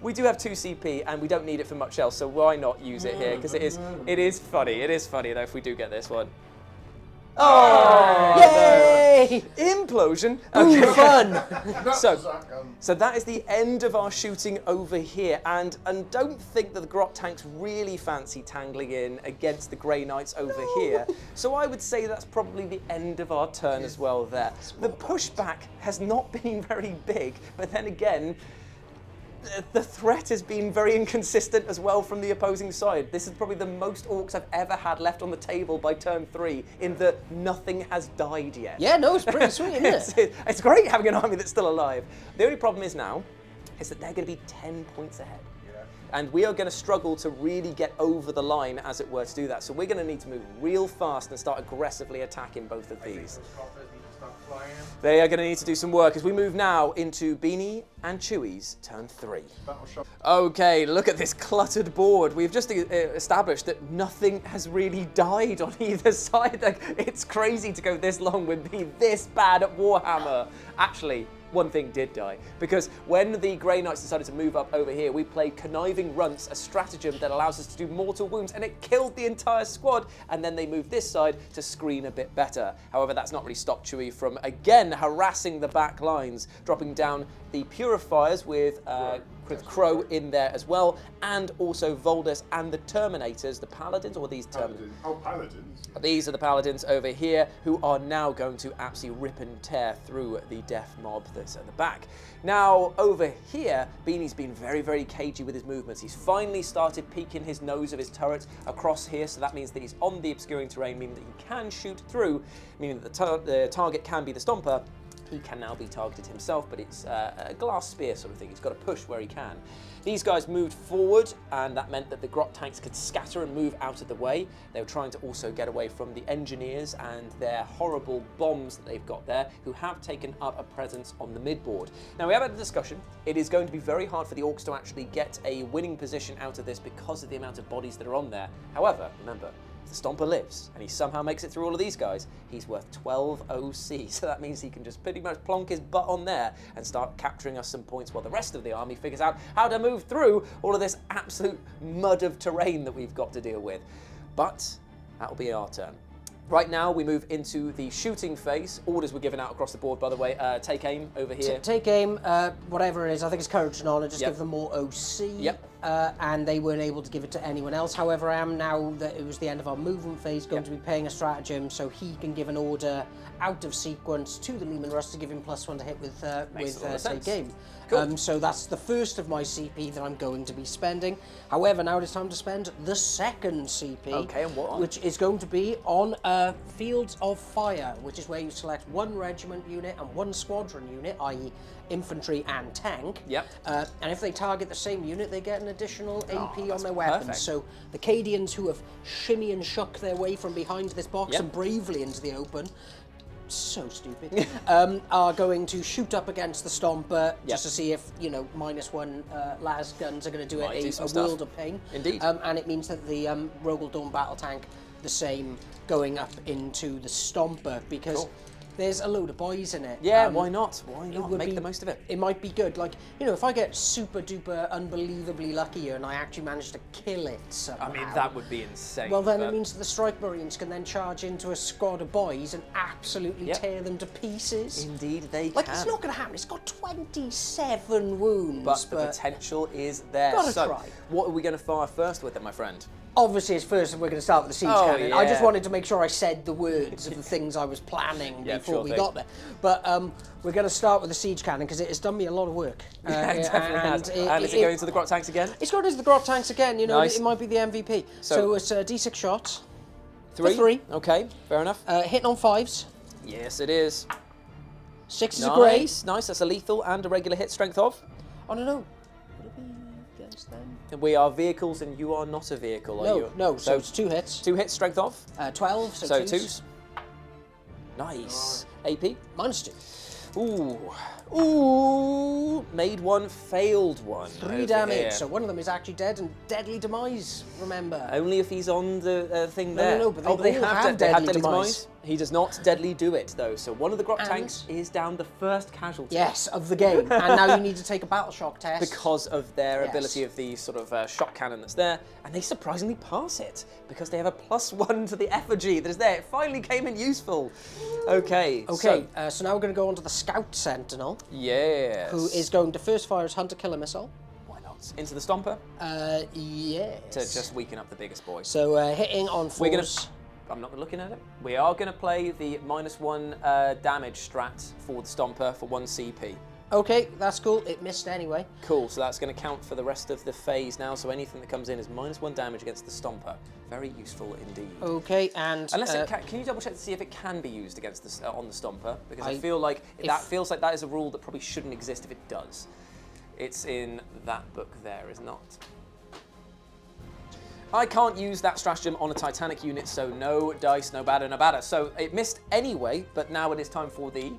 We do have 2 CP, and we don't need it for much else. So why not use it here? Because it is funny. It is funny though if we do get this one. Oh! Yay! Implosion. Boom, fun! So that is the end of our shooting over here, and don't think that the Grot tanks really fancy tangling in against the Grey Knights over here. So I would say that's probably the end of our turn as well there. The pushback has not been very big, but then again, the threat has been very inconsistent as well from the opposing side. This is probably the most orcs I've ever had left on the table by turn 3, in that nothing has died yet. Yeah, no, it's pretty sweet, isn't it? It's great having an army that's still alive. The only problem is now, is that they're going to be 10 points ahead. And we are going to struggle to really get over the line, as it were, to do that. So we're going to need to move real fast and start aggressively attacking both of these. They are going to need to do some work as we move now into Beanie and Chewie's turn 3. Okay, look at this cluttered board. We've just established that nothing has really died on either side. Like, it's crazy to go this long with being this bad at Warhammer. Actually, one thing did die, because when the Grey Knights decided to move up over here, we played Conniving Runts, a stratagem that allows us to do mortal wounds, and it killed the entire squad, and then they moved this side to screen a bit better. However, that's not really stopped Chewie from, again, harassing the back lines, dropping down the Purifiers with Crow in there as well, and also Voldus and the Terminators, the Paladins, or these Terminators? Oh, Paladins. These are the Paladins over here, who are now going to absolutely rip and tear through the death mob that's at the back. Now, over here, Beanie's been very, very cagey with his movements. He's finally started peeking his nose of his turret across here, so that means that he's on the obscuring terrain, meaning that he can shoot through, meaning that the target can be the Stomper. He can now be targeted himself, but it's a glass spear sort of thing. He's got to push where he can. These guys moved forward, and that meant that the Grot tanks could scatter and move out of the way. They were trying to also get away from the engineers and their horrible bombs that they've got there, who have taken up a presence on the mid-board. Now, we have had a discussion. It is going to be very hard for the Orcs to actually get a winning position out of this because of the amount of bodies that are on there. However, remember, the Stomper lives, and he somehow makes it through all of these guys, he's worth 12 OC, so that means he can just pretty much plonk his butt on there and start capturing us some points while the rest of the army figures out how to move through all of this absolute mud of terrain that we've got to deal with. But that'll be our turn. Right now, we move into the shooting phase. Orders were given out across the board, by the way. Take aim over here. Take aim, whatever it is. I think it's courage and honor. Just give them more OC. Yep. And they weren't able to give it to anyone else. However, I am, now that it was the end of our movement phase, going to be paying a stratagem so he can give an order out of sequence to the Leman Russ to give him +1 to hit with take aim. Cool. So that's the first of my CP that I'm going to be spending. However, now it's time to spend the second CP. Okay, and what on? Which is going to be on Fields of Fire, which is where you select 1 regiment unit and 1 squadron unit, i.e. infantry and tank. Yep. And if they target the same unit, they get an additional AP on their weapons. perfect. So the Cadians, who have shimmy and shuck their way from behind this box Yep. and bravely into the open, so stupid, are going to shoot up against the Stomper just to see if, you know, -1 las guns are going to do Might do it some a stuff. world of pain. Indeed. And it means that the Rogel Dawn battle tank, the same, going up into the Stomper, because Cool. there's a load of boys in it. Yeah, why not? Why It not? would Make be- the most of it. It might be good. Like, you know, if I get super duper unbelievably lucky here and I actually manage to kill it somehow. I mean, that would be insane. Well, then it but- means that the Strike Marines can then charge into a squad of boys and absolutely Yep. tear them to pieces. Indeed, they Like, can. it's not going to happen. It's got 27 wounds, But the potential is there. Gotta So, try. what are we going to fire first with, then, my friend? obviously, it's first we're going to start with the siege Oh, cannon. I just yeah. wanted to make sure I said the words of the things I was planning Yeah, before sure we thing. got there. But we're going to start with the siege cannon because it has done me a lot of work. Yeah, it definitely has. And is it going to the Grot tanks again? It's going into the Grot tanks again. You know, Nice. it might be the MVP. So it's D6 shots. Three? Three. Okay, fair enough. Hitting on 5s. Yes, it is. 6 is a grey. Nice, nice. That's a lethal and a regular hit strength of. I don't know. Would it be against them? We are vehicles and you are not a vehicle, are No, you? no. So it's 2 hits. 2 hits strength of. 12. So, So twos. twos. Nice. AP. -2. Ooh. Ooh. Made one, failed one. 3 over damage. here. So one of them is actually dead and deadly demise. Remember. Only if he's on the thing No, there. no, but they oh, all have they have deadly demise. He does not deadly do it, though. So one of the Grot And- tanks is down the first casualty. Yes, of the game. And now you need to take a battle shock test. Because of their Yes. ability of the sort of shock cannon that's there. And they surprisingly pass it. Because they have a +1 to the effigy that is there. It finally came in useful. Okay. Okay, so now we're going to go on to the Scout Sentinel, Yes. who is going to first fire his Hunter Killer Missile. Why not? Into the Stomper Yes. to just weaken up the biggest boy. So hitting on 4s. We're going to... I'm not looking at it. We are going to play the -1 damage strat for the Stomper for 1 CP. Okay, that's cool. It missed anyway. Cool, so that's going to count for the rest of the phase now, so anything that comes in is -1 damage against the Stomper. Very useful indeed. Okay, and... Unless can you double check to see if it can be used against the, on the Stomper? Because I feel like that feels like that is a rule that probably shouldn't exist if it does. It's in that book there, is not. I can't use that stratagem on a Titanic unit, so no dice, no batter, no batter. So it missed anyway, but now it is time for the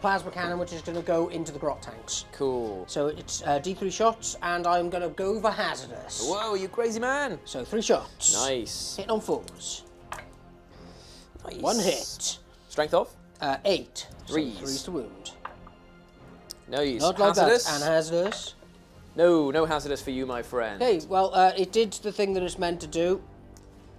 plasma cannon, which is going to go into the grot tanks. Cool. So it's D3 shots, and I'm going to go for hazardous. Whoa, you crazy man! So 3 shots. Nice. Hitting on 4s. Nice. 1 hit. Strength off? 8. Threes. So 3s to wound. Nice. Not like hazardous? that. And hazardous. No, no hazardous for you, my friend. Okay, well, it did the thing that it's meant to do.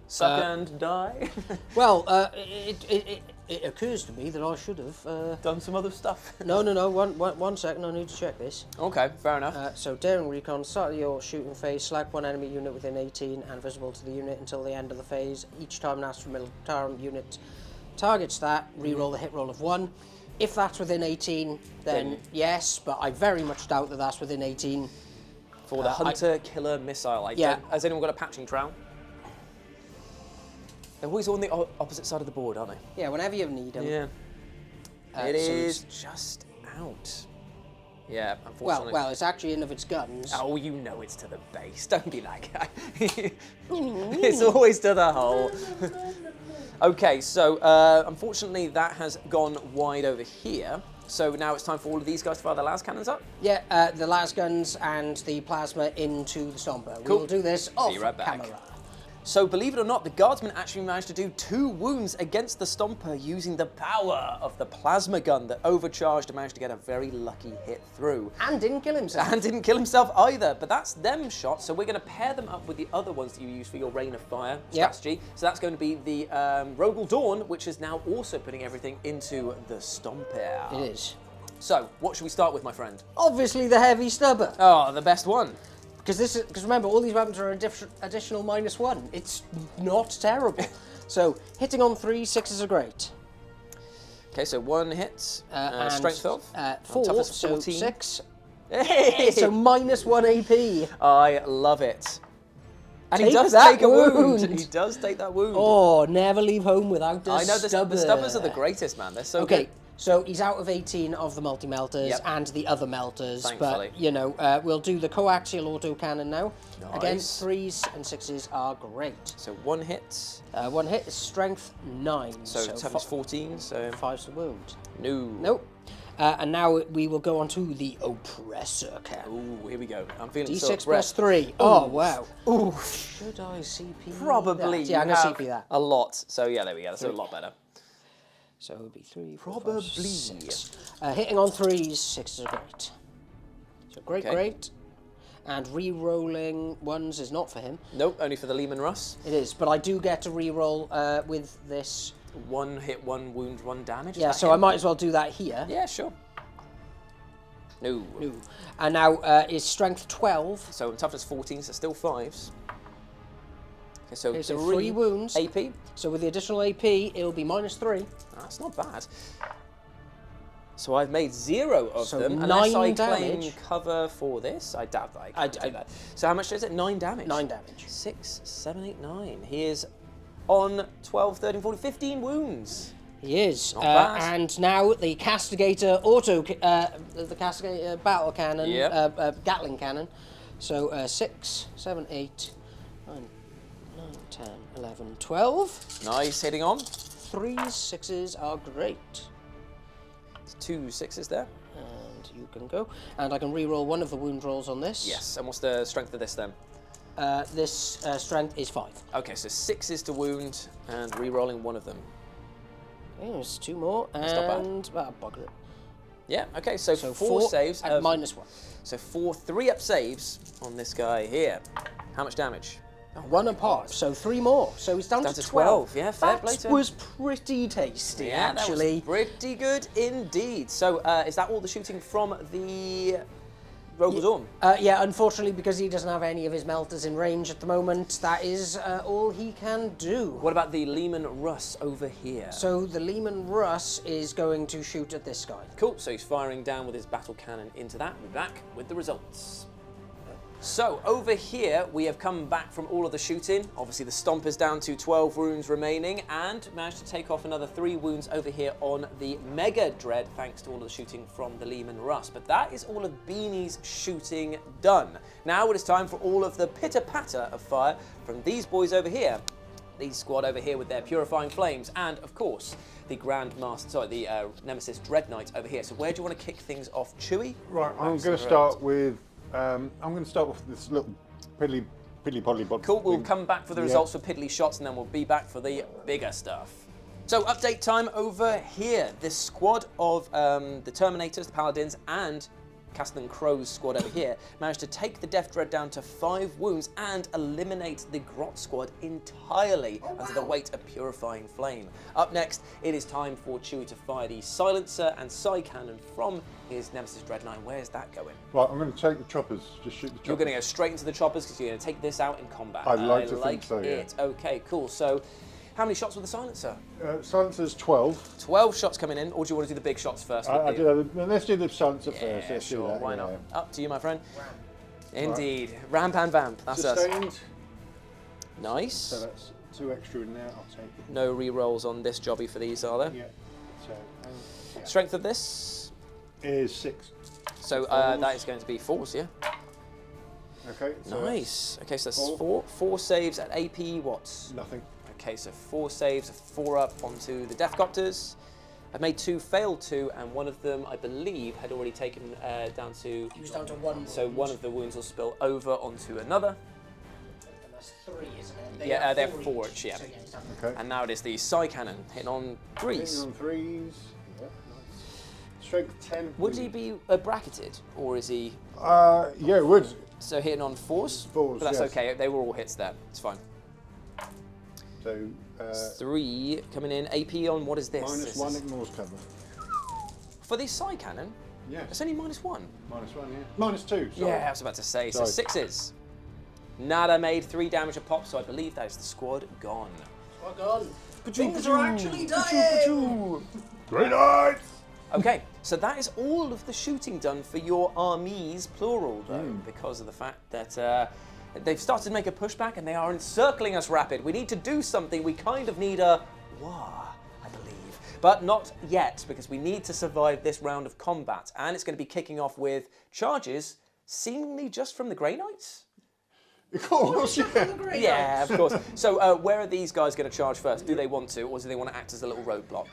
Suck and die? Well, it occurs to me that I should have... Done some other stuff. No. 1 second, I need to check this. Okay, fair enough. So, Daring Recon, start of your shooting phase, select 1 enemy unit within 18 and visible to the unit until the end of the phase. Each time an Astra Militarum unit targets that, reroll the hit roll of 1. If that's within 18, then yes, but I very much doubt that that's within 18. For the Hunter-Killer Missile. Has anyone got a patching trowel? They're always on the opposite side of the board, aren't they? Yeah, whenever you need them. Yeah. It is just out. Yeah, unfortunately. Well, it's actually in of its guns. Oh, you know it's to the base. Don't be that guy. It's always to the hole. Okay, so unfortunately that has gone wide over here. So now it's time for all of these guys to fire their las cannons up? Yeah, the las guns and the plasma into the Stomper. Cool. We will do this off right back. camera. So believe it or not, the Guardsman actually managed to do 2 wounds against the Stomper using the power of the plasma gun that overcharged and managed to get a very lucky hit through. And didn't kill himself. And didn't kill himself either, but that's them shots, so we're going to pair them up with the other ones that you use for your Rain of Fire strategy. So that's going to be the Rogel Dawn, which is now also putting everything into the Stomper. It is. So, what should we start with, my friend? Obviously the heavy stubber. Oh, the best one. Because remember, all these weapons are additional -1. It's not terrible. So, hitting on 3, 6s are great. Okay, so 1 hit, And strength of? 4, toughness so 14. 6. Hey! So -1 AP. I love it. And he Take does that take a wound. wound. He does take that wound. Oh, never leave home without the I know, stubber. the stubbers are the greatest, man. They're so Okay, good. so he's out of 18 of the multi-melters Yep. and the other melters. Thankfully. But, you know, we'll do the coaxial autocannon now. Nice. Again, 3s and 6s are great. So 1 hit. 1 hit is strength 9. So toughness 14, so 5's to wound. no. Nope. And now we will go on to the oppressor cannon. Ooh, here we go. I'm feeling D6 so plus oppressed. 3. Oh, wow. Ooh, Should I CP probably. that? Yeah, I'm you going to have CP that. a lot. So yeah, there we go. That's a lot better. So it would be 3, 4, Probably. 5, 6. Hitting on 3s, 6s are great. So great, Okay. great. And re-rolling 1s is not for him. Nope, only for the Lehman Russ. It is, but I do get to re-roll with this. 1 hit, 1 wound, 1 damage. Is Yeah, that so him? I might as well do that here. Yeah, sure. No. No. And now is strength 12. So toughness 14, so still 5s. Okay, so, Okay, so 3 3 wounds. AP. So with the additional AP, it'll be -3. That's not bad. So I've made 0 of So them, unless 9 I claim damage. cover for this. I doubt that I can do that. So how much is it? 9 damage? 9 damage. 6, 7, 8, 9. He is on 12, 13, 14, 15 wounds. He is. Not bad. And now the Castigator the Castigator battle cannon, Yep. Gatling cannon. So 6, 7, 8, 9, 10, 11, 12. Nice, hitting on. 3s, 6s are great. 2 6s there. And you can go. And I can re-roll one of the wound rolls on this. Yes, and what's the strength of this then? This strength is 5. Okay, so 6s to wound and re-rolling 1 of them. Okay, there's 2 more. That's not bad. And bugger it. Yeah, okay, so, So 4 saves. at -1. So 4 3-up saves on this guy here. How much damage? Oh, 1 my a pop, God. so 3 more. So he's down, Down to to 12. 12, yeah, fair play to That him. was pretty tasty, Yeah, actually. that was pretty good indeed. So is that all the shooting from the Rogozorn. Yeah, unfortunately, because he doesn't have any of his melters in range at the moment, that is all he can do. What about the Lehman Russ over here? So the Lehman Russ is going to shoot at this guy. Cool, so he's firing down with his battle cannon into that. We'll be back with the results. So over here, we have come back from all of the shooting. Obviously the Stomper's down to 12 wounds remaining and managed to take off another 3 wounds over here on the Mega Dread, thanks to all of the shooting from the Lehman Russ. But that is all of Beanie's shooting done. Now it is time for all of the pitter-patter of fire from these boys over here. These squad over here with their Purifying Flames, and of course, the the Nemesis Dread Knight over here. So where do you want to kick things off, Chewie? Right, I'm going to start with this little piddly poddly bod. Cool, we'll come back for the results for piddly shots and then we'll be back for the bigger stuff. So update time over here. This squad of the Terminators, the Paladins, and Castellan Crow's squad over here managed to take the Death Dread down to 5 wounds and eliminate the Grot squad entirely under the weight of Purifying Flame. Up next, it is time for Chewie to fire the Silencer and Psy Cannon from his Nemesis Dread Knight. Where's that going? Right, I'm going to take the choppers. Just shoot the choppers. You're going to go straight into the choppers because you're going to take this out in combat. I'd like to think so, yeah. Okay, cool. So, how many shots with the Silencer? Silencer's 12. 12 shots coming in, or do you want to do the big shots first? Let's do the silencer first. Yeah, Let's sure, do that. why not? yeah. Up to you, my friend. Indeed. Ramp and vamp, that's us. Sustained. Nice. So that's 2 extra in there. I'll take it. No re-rolls on this jobby for these, are there? Yeah. So Strength of this? is 6. So that is going to be 4s, yeah? Okay. So Nice. Okay, so that's 4. 4 saves at AP what? Nothing. Okay, so 4 saves, 4 up onto the Deathcopters. I've made 2, failed 2, and one of them, I believe, had already taken down to... He was down to 1 So wound. one of the wounds will spill over onto another. And that's 3, isn't it? Yeah, they're have 4 each. each, yeah. So, he's done Okay. And now it is the Psy Cannon, hitting on 3s. Hitting on 3s. Yeah, nice. Strength 10. Would he be bracketed, or is he... Yeah, it would. So hitting on 4s? 4s, But that's yes. okay, they were all hits there, it's fine. So 3 coming in, AP on, what is this? minus This 1 is- ignores cover. For the Psy Cannon, Yes. it's only -1. Minus 1, yeah. Minus 2. Sorry. Yeah, I was about to say, so Sorry. 6s. Nada made 3 damage a pop, so I believe that is the squad gone. Well done. Things are actually dying. Great night. Okay, so that is all of the shooting done for your armies, plural, though, Hmm. because of the fact that they've started to make a pushback and they are encircling us rapid. We need to do something. We kind of need a war, I believe. But not yet, because we need to survive this round of combat. And it's going to be kicking off with charges, seemingly just from the Grey Knights. Of course, yeah. Yeah, of course. So where are these guys going to charge first? Do they want to, or do they want to act as a little roadblock?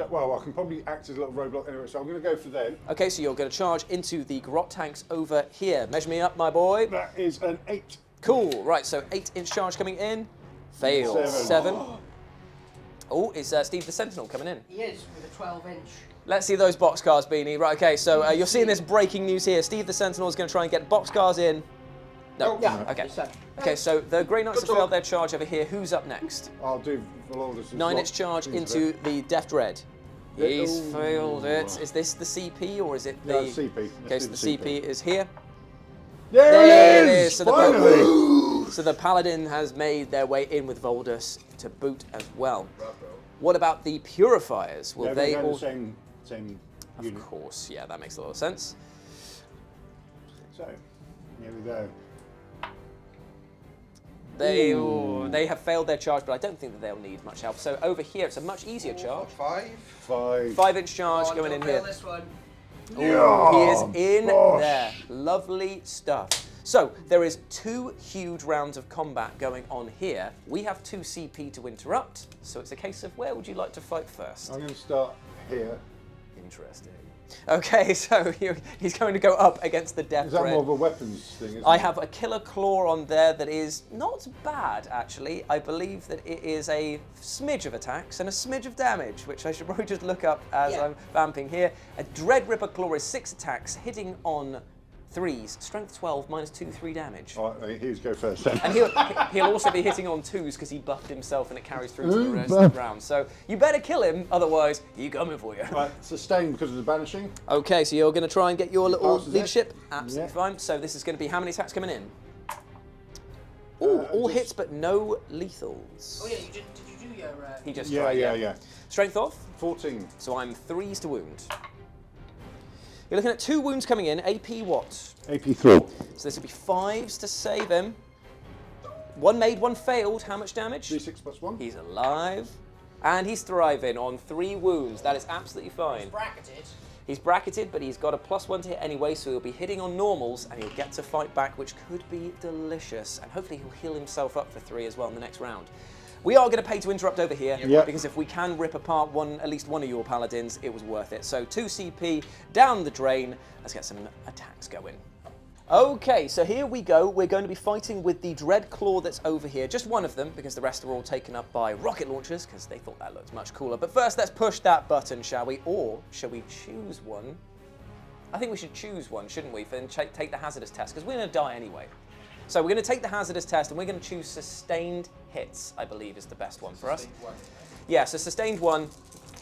Well, I can probably act as a little roadblock anyway, so I'm going to go for them. Okay, so you're going to charge into the Grot tanks over here. Measure me up, my boy. That is an 8. Cool. Right, so 8-inch charge coming in. Failed. 7. Oh, is Steve the Sentinel coming in? He is, with a 12-inch. Let's see those boxcars, Beanie. Right, okay, so you're seeing this breaking news here. Steve the Sentinel is going to try and get boxcars in. No. Yeah, Okay. so- Okay, so the Grey Knights have failed their charge over here. Who's up next? I'll do Valordis. 9-inch charge into the Death Dread. He's failed it. Is this the CP or is it the... No, it's CP. Okay, so the CP is here. There it it is. is! So Finally! So the Paladin has made their way in with Voldus to boot as well. What about the Purifiers? Will Yeah, they they're all... the same Of unit. course, yeah, that makes a lot of sense. So, here we go. They have failed their charge, but I don't think that they'll need much help. So over here, it's a much easier charge. 5. 5. 5-inch charge Oh, going don't in fail here. this one. Ooh, he is in gosh. there. Lovely stuff. So there is 2 huge rounds of combat going on here. We have 2 CP to interrupt, so it's a case of where would you like to fight first? I'm going to start here. Interesting. Okay, so he's going to go up against the Death Is that Dread. more of a weapons thing, isn't I it? have a Killer Claw on there that is not bad, actually. I believe that it is a smidge of attacks and a smidge of damage, which I should probably just look up as I'm vamping here. A Dread Ripper Claw is 6 attacks, hitting on 3s. Strength 12, -2, 3 damage. All right, here's go first then. And he'll also be hitting on 2s because he buffed himself and it carries through to the rest of the round. So you better kill him, otherwise he's coming for you. Right, sustained because of the banishing. Okay, so you're going to try and get your little Passes it. leadership? Absolutely Yeah. fine. So this is going to be how many attacks coming in? Ooh, all hits but no lethals. Oh yeah, did you do your... He just Yeah, tried, yeah. Strength off, 14. so I'm 3s to wound. You're looking at 2 wounds coming in, AP what? AP 3. So this will be 5s to save him. 1 made, 1 failed. How much damage? D6 plus 1. He's alive. And he's thriving on 3 wounds. That is absolutely fine. Bracketed. He's bracketed, but he's got a +1 to hit anyway, so he'll be hitting on normals, and he'll get to fight back, which could be delicious. And hopefully he'll heal himself up for 3 as well in the next round. We are going to pay to interrupt over here, Yep. because if we can rip apart at least one of your paladins, it was worth it. So 2 CP down the drain. Let's get some attacks going. Okay, so here we go. We're going to be fighting with the Dread Claw that's over here. Just one of them, because the rest are all taken up by rocket launchers, because they thought that looked much cooler. But first, let's push that button, shall we? Or shall we choose one? I think we should choose one, shouldn't we? And take the hazardous test, because we're going to die anyway. So we're going to take the hazardous test, and we're going to choose sustained hits, I believe, is the best one for us. Yeah, so sustained 1.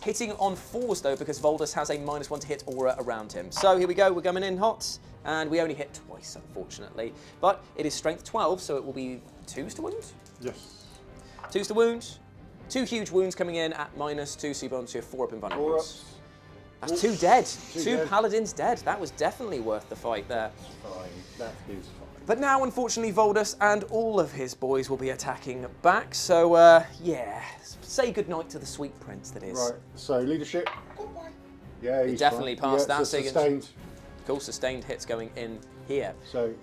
Hitting on 4s, though, because Voldus has a -1 to hit aura around him. So here we go. We're coming in hot. And we only hit twice, unfortunately. But it is strength 12, so it will be 2s to wound? Yes. 2s to wound. 2 huge wounds coming in at -2, so you're on to your 4 up Four invulnerables. ups. That's 2 dead. 2 dead. paladins dead. That was definitely worth the fight there. Fine. That is fine. But now, unfortunately, Voldus and all of his boys will be attacking back. So, yeah, say goodnight to the sweet prince that is. Right, so leadership. Yeah, he's definitely fine. passed Yeah, that, so so you can- sustained. Cool, sustained hits going in here. So,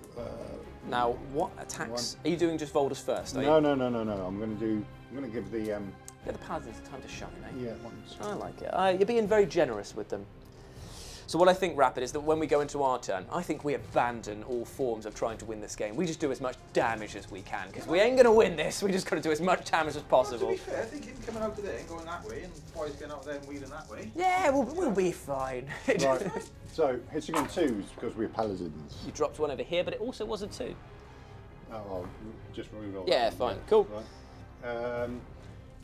Now, what attacks? Are you doing just Voldus first? Are no. you? I'm going to give the, Yeah, the paladins time to shine, eh? yeah, ones. I like it. You're being very generous with them. So what I think, Rapid, is that when we go into our turn, I think we abandon all forms of trying to win this game. We just do as much damage as we can, because we ain't going to win this. We just got to do as much damage as Well, to possible. be fair, I think him coming out of there and going that way, and boys going out there and wheeling that way. Yeah, we'll be fine. Right, so hitting on 2s because we're paladins. You dropped 1 over here, but it also was a 2. Oh, I'll just reroll. Yeah, that. fine, cool. Right.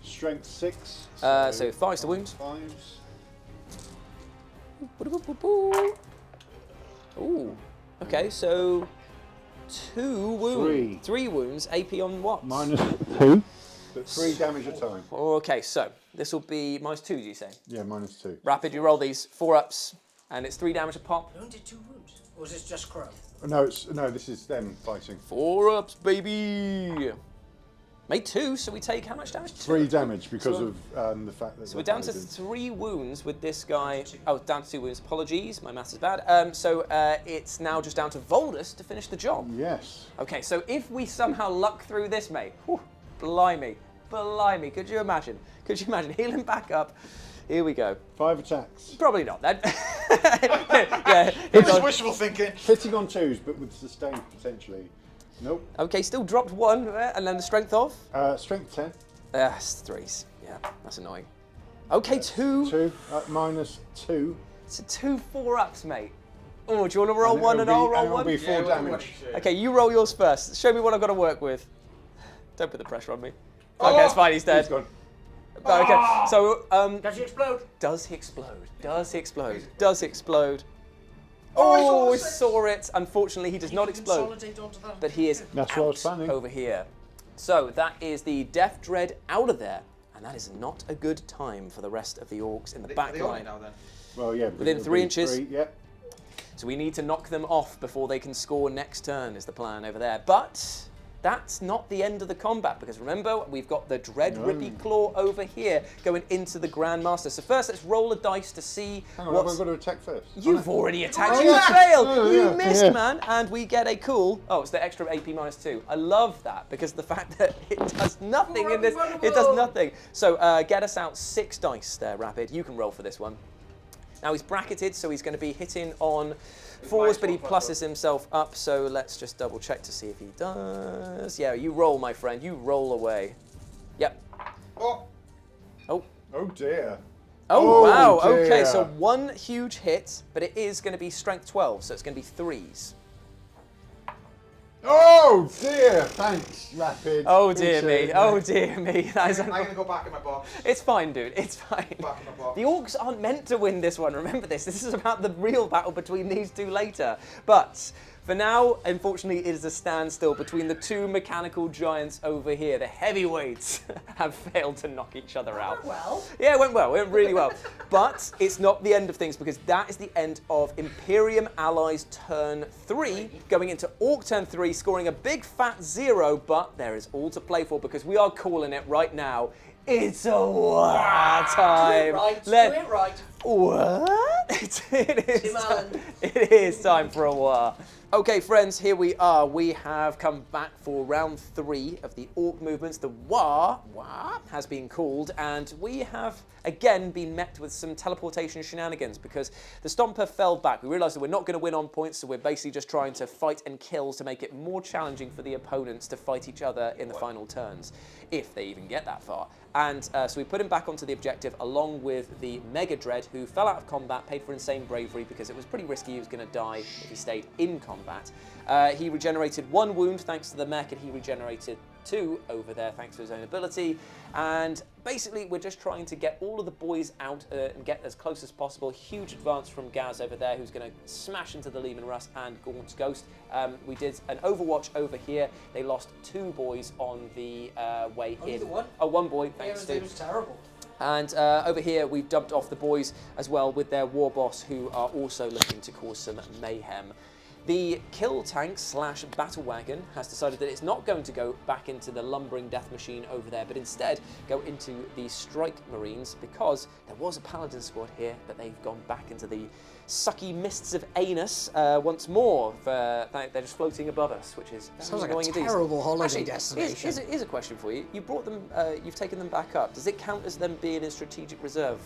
Strength 6. So 5s to wound. 5s. Ooh. Okay, so 2 wounds. 3. 3 wounds. AP on what? -2. But 3 damage a time. Okay, so this will be -2, you say? Yeah, -2. Rapid, you roll these 4 ups, and it's 3 damage a pop. You only did 2 wounds. Or is this just Crow? No, this is them fighting. 4 ups, baby. Made 2, so we take how much damage? 3 damage because So- of the fact that. So we're down to 3 wounds with this guy. Oh, down to 2 wounds. Apologies, my maths is bad. So it's now just down to Voldus to finish the job. Yes. Okay, so if we somehow luck through this, mate, whew, blimey, could you imagine? Healing back up. Here we go. 5 attacks. Probably not then. Yeah. This is wishful thinking. Hitting on 2s, but with sustained potentially. Nope. Okay, still dropped 1, and then the strength of? Strength 10. It's 3s. Yeah, that's annoying. Okay, 2. 2 -2. So 2 4-ups, mate. Oh, do you want to roll And 1 and I'll roll it'll 1? be 4 damage. Okay, you roll yours first. Show me what I've got to work with. Don't put the pressure on me. Okay, it's fine, he's dead. He's gone. Okay, so, Does he explode? does he explode? Does he explode? Does he explode? Oh, I saw it. Unfortunately, he does not explode. Consolidate onto that. But he is That's what I was planning. over here. So that is the Death Dread out of there. And that is not a good time for the rest of the orcs in the back Are they on it line. now then? Well, yeah. Within it'll 3 be inches. 3, yeah. So we need to knock them off before they can score next turn is the plan over there. But that's not the end of the combat, because remember, we've got the Dread Rippy Claw over here going into the Grandmaster. So first, let's roll a dice to see Hang on, what's... I've got to attack first. You've already attacked. Oh, You yeah. failed. Oh, You yeah. missed, Yeah. man. And we get a cool. Oh, it's the extra AP -2. I love that because the fact that it does nothing in this. It does nothing. So get us out 6 dice there, Rapid. You can roll for this one. Now he's bracketed, so he's going to be hitting on 4s, but he pluses himself up. So let's just double check to see if he does. Yeah, you roll, my friend. You roll away. Yep. Oh, Oh. Oh dear. Oh, wow. dear. Okay, so 1 huge hit, but it is going to be strength 12, so it's going to be 3s. Oh dear! Thanks, Rapid. Oh dear Appreciate me. it, Oh mate. dear me. That is I'm going to go back in my box. It's fine, dude. It's fine. Back in my box. The Orcs aren't meant to win this one. Remember this. This is about the real battle between these two later. But for now, unfortunately, it is a standstill between the two mechanical giants over here. The heavyweights have failed to knock each other out. Well. Yeah, it went well. It went really well. But it's not the end of things, because that is the end of Imperium Allies turn 3, going into Orc turn 3, scoring a big fat 0, but there is all to play for, because we are calling it right now. It's a war time. Do it right. What? It is Tim Allen. it is time for a war. Okay, friends, here we are. We have come back for round 3 of the Orc movements. The war has been called, and we have again been met with some teleportation shenanigans, because the Stomper fell back. We realised that we're not going to win on points, so we're basically just trying to fight and kill to make it more challenging for the opponents to fight each other in the final turns, if they even get that far. And so we put him back onto the objective along with the Mega Dread, who fell out of combat, paid for insane bravery because it was pretty risky. He was going to die if he stayed in combat. He regenerated 1 wound thanks to the mech, and he regenerated 2 over there thanks to his own ability. And basically we're just trying to get all of the boys out and get as close as possible. Huge advance from Gaz over there, who's going to smash into the Lehman Russ and Gaunt's Ghost. We did an Overwatch over here. They lost 2 boys on the way Only in. the one? Oh, 1 boy, thanks It to... was terrible. And over here, we've dumped off the boys as well with their war boss, who are also looking to cause some mayhem. The kill tank / battle wagon has decided that it's not going to go back into the lumbering death machine over there, but instead go into the strike marines, because there was a paladin squad here, but they've gone back into the sucky mists of anus once more. They're just floating above us, which is Sounds like a annoying indeed. terrible holiday Actually, destination. Here's a question for you. You brought them, you've taken them back up. Does it count as them being in strategic reserve?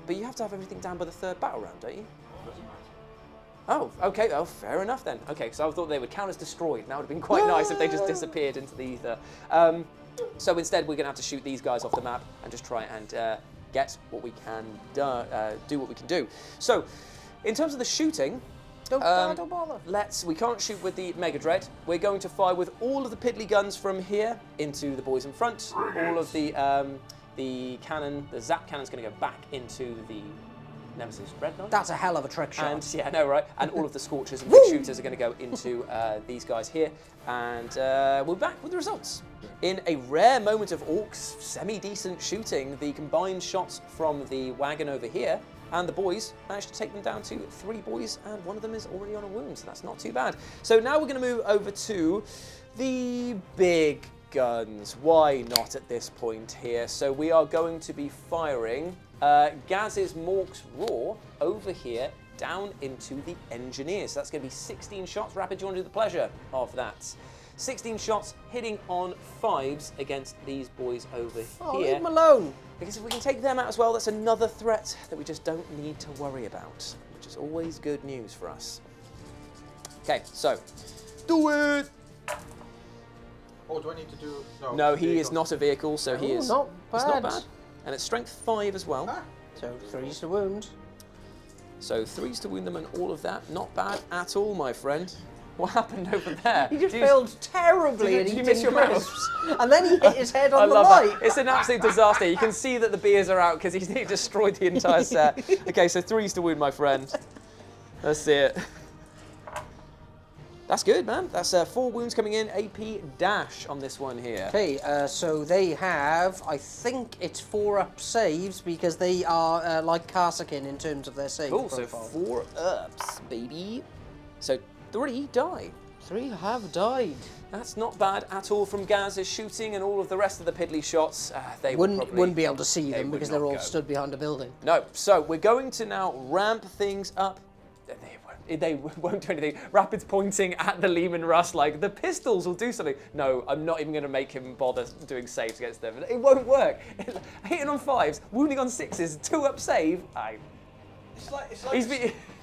But you have to have everything down by the 3rd battle round, don't you? Oh, okay. Oh, fair enough then. Okay, so I thought they would count as destroyed. That would have been quite nice if they just disappeared into the ether. So instead, we're going to have to shoot these guys off the map and just try and get what we can do what we can do. So, in terms of the shooting, Don't bother. we can't shoot with the Mega Dread. We're going to fire with all of the piddly guns from here into the boys in front. All of the cannon, the Zap cannon's going to go back into the Nemesis Dreadnought. That's a hell of a trick shot. And yeah, no, right. And all of the Scorchers and Big Shooters are going to go into these guys here. And we're back with the results. In a rare moment of Orcs' semi-decent shooting, the combined shots from the wagon over here and the boys managed to take them down to 3 boys, and 1 of them is already on a wound, so that's not too bad. So now we're going to move over to the big guns. Why not at this point here? So we are going to be firing Gaz's Mork's Roar over here down into the Engineers. So that's going to be 16 shots. Rapid, do you want to do the pleasure of that? 16 shots hitting on 5s against these boys over Oh, here. leave them alone. Because if we can take them out as well, that's another threat that we just don't need to worry about, which is always good news for us. Okay, so do it. Oh, do I need to do... No, he is not a vehicle, so he is not It's not bad. bad. And it's strength 5 as well. Ah. So 3's to wound. So 3's to wound them and all of that. Not bad at all, my friend. What happened over there? He just Did you- failed terribly did at you eating miss your mouse? crisps. And then he hit his head I on the love light. that. It's an absolute disaster. You can see that the beers are out because he's destroyed the entire set. Okay, so 3's to wound, my friend. Let's see it. That's good, man. That's 4 wounds coming in. AP dash on this one here. Okay, so they have, I think it's 4-up saves because they are like Karsakin in terms of their save Cool, so profile. 4 ups, baby. So 3 die. 3 have died. That's not bad at all from Gaz's shooting, and all of the rest of the piddly shots, they Wouldn't be able to see them would because not they're all go. stood behind a building. No, so we're going to now ramp things up. They won't do anything. Rapid's pointing at the Lehman Russ like, the pistols will do something. No, I'm not even going to make him bother doing saves against them. It won't work. Hitting on 5s, wounding on 6s, 2-up save.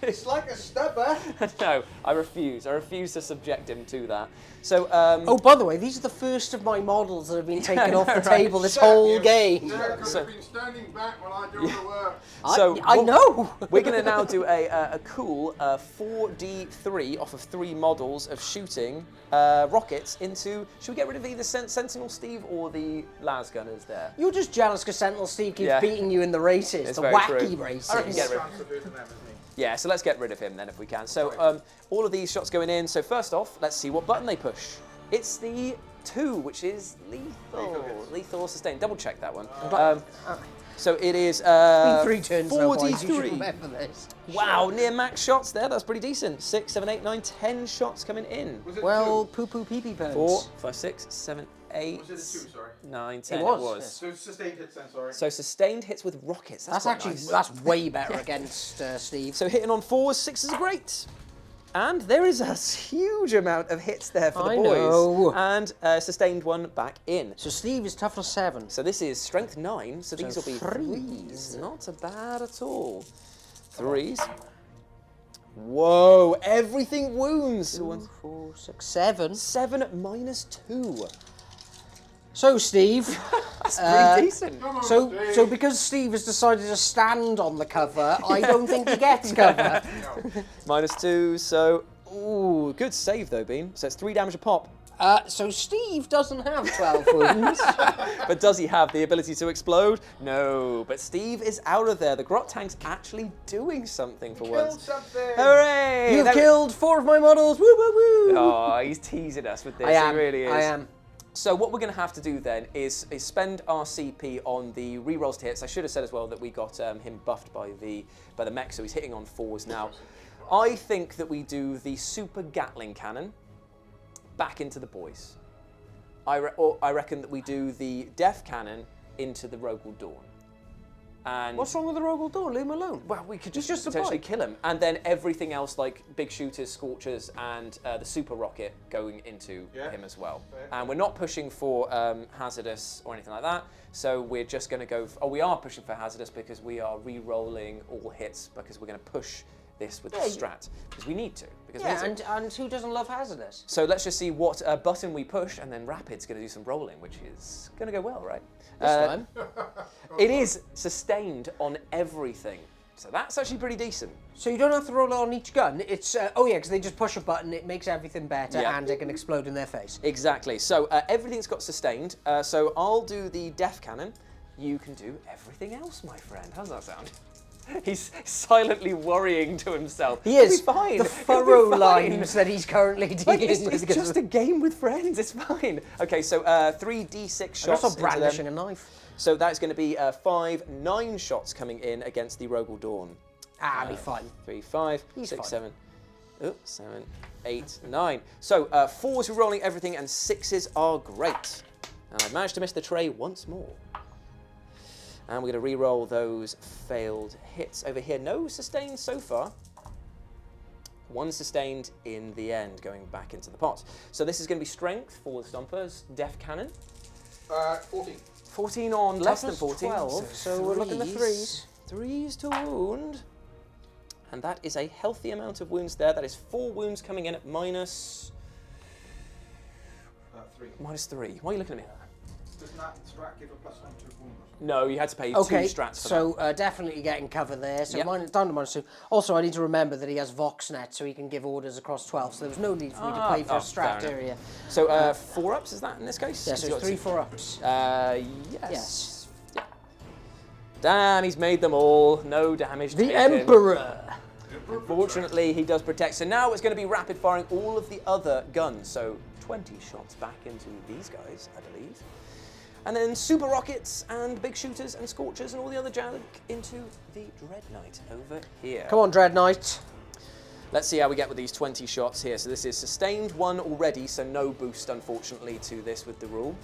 It's like a stubber. No, I refuse. I refuse to subject him to that. So, Oh, by the way, these are the first of my models that have been taken off the right. table this whole game. Derek, I've been standing back while I do all the work. So I know. We're going to now do a cool 4D3 off of 3 models of shooting rockets into. Should we get rid of either Sentinel Steve or the las gunners there? You're just jealous because Sentinel Steve keeps Yeah. beating you in the races, It's the very wacky true. races. I reckon get rid Yeah, so let's get rid of him then if we can. So all of these shots going in. So first off, let's see what button they push. It's the 2, which is lethal. Lethal or sustained. Double check that one. So it is 3 turns now, boys. You should 4D3. remember this. Wow, near max shots there. That's pretty decent. 6, 7, 8, 9, 10 shots coming in. Was it Well, 2? poo pee pants. 4, 5, 6, 7, 8, Was it a 2, sorry? 9, 10. It was. So sustained hits then, sorry. So sustained hits with rockets. That's quite Actually, nice. that's way better against Steve. So hitting on 4s, 6s are great. And there is a huge amount of hits there for the I boys. know. And sustained one back in. So Steve is toughness 7. So this is strength 9, so these will be 3s. 3s. Not bad at all. 3s. Whoa, everything wounds. 2, 4, 6, 7. 7 minus 2. So Steve, That's pretty decent. Come on, so Steve. because Steve has decided to stand on the cover, I don't think he gets cover. Minus 2, so ooh, good save though, Bean. So it's 3 damage a pop. So Steve doesn't have 12 wounds. But does he have the ability to explode? No. But Steve is out of there. The Grot Tank's actually doing something for Killed once. something. Hooray! You've That- killed 4 of my models. Woo woo woo. Oh, he's teasing us with this. I am. He really is. I am. So what we're going to have to do then is spend our CP on the rerolls to hits. I should have said as well that we got him buffed by the mech, so he's hitting on 4s now. I think that we do the Super Gatling Cannon back into the boys. I reckon that we do the Death Cannon into the Rogal Dawn. And What's wrong with the Rogal Dawn? Leave him alone. well, we could He's just just a potentially bike. kill him, and then everything else like big shooters, scorchers, and the super rocket going into him as well. Fair. And we're not pushing for hazardous or anything like that. So we're just going to go. We are pushing for hazardous because we are re-rolling all hits because we're going to push this with the strat because we need to. Because we Yeah, need to. and who doesn't love hazardous? So let's just see what button we push, and then Rapid's going to do some rolling, which is going to go well, right? This time. It is sustained on everything. So that's actually pretty decent. So you don't have to roll it on each gun. It's oh yeah, because they just push a button, it makes everything better, Yeah. and it can explode in their face. Exactly. So everything's got sustained. So I'll do the Death Cannon. You can do everything else, my friend. How's that sound? He's silently worrying to himself. He It'll is. be fine. The It'll be furrow fine. lines that he's currently dealing Like, with. it's just a game with friends. It's fine. Okay, so 3d6 shots. I'm also into brandishing them. a knife. So that's going to be 5, 9 shots coming in against the Rogal Dawn. I'll be fine. 3, 5, He's 6, fine. 7. Oh, 7, 8, 9. So 4s are rolling everything and 6s are great. And I've managed to miss the tray once more. And we're going to re-roll those failed hits over here. No sustained so far. 1 sustained in the end, going back into the pot. So this is going to be strength for the Stompers. Death Cannon. 14. 14 on less than Toughness 14. 12, so we're looking at 3s. 3s to wound. And that is a healthy amount of wounds there. That is 4 wounds coming in at minus 3. -3. Why are you looking at me? Doesn't that strat give a +1 to wound? No, you had to pay 2 Okay, strats for so definitely getting cover there. So Yep. down to -2. Also, I need to remember that he has Voxnet, so he can give orders across 12. So there was no need for me to play for a fair strat enough. area. that. So 4 ups, is that in this case? Yeah, Has so he it's got 3 two? 4-ups. Yes. Yes. Yeah. Damn, he's made them all. No damage The taken. Emperor. Fortunately, he does protect. So now it's going to be rapid firing all of the other guns. So 20 shots back into these guys, I believe. And then super rockets and big shooters and scorchers and all the other junk into the Dread Knight over here. Come on, Dread Knight. Let's see how we get with these 20 shots here. So this is sustained 1 already, so no boost, unfortunately, to this with the rule.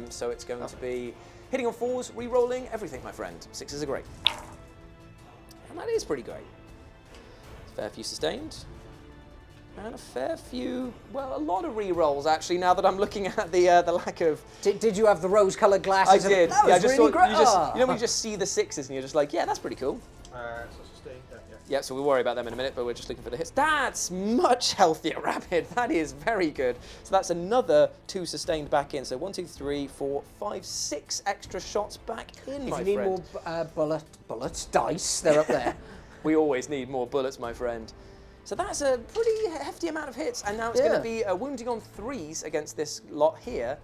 So it's going to be hitting on 4s, re-rolling, everything, my friend. 6s are great. And that is pretty great. Fair few sustained. And a fair few, well, a lot of re-rolls, actually, now that I'm looking at the lack of... Did you have the rose-coloured I glasses? did. That Yeah, I was just really thought, great. you know when you just see the 6s and you're just like, yeah, that's pretty cool. So sustained. Yeah. Yeah, so we'll worry about them in a minute, but we're just looking for the hits. That's much healthier, Rapid. That is very good. So that's another 2 sustained back in. So 1, 2, 3, 4, 5, 6 extra shots back in, my If you need friend. more bullets, dice, they're up there. We always need more bullets, my friend. So that's a pretty hefty amount of hits, and now it's going to be a wounding on 3s against this lot here.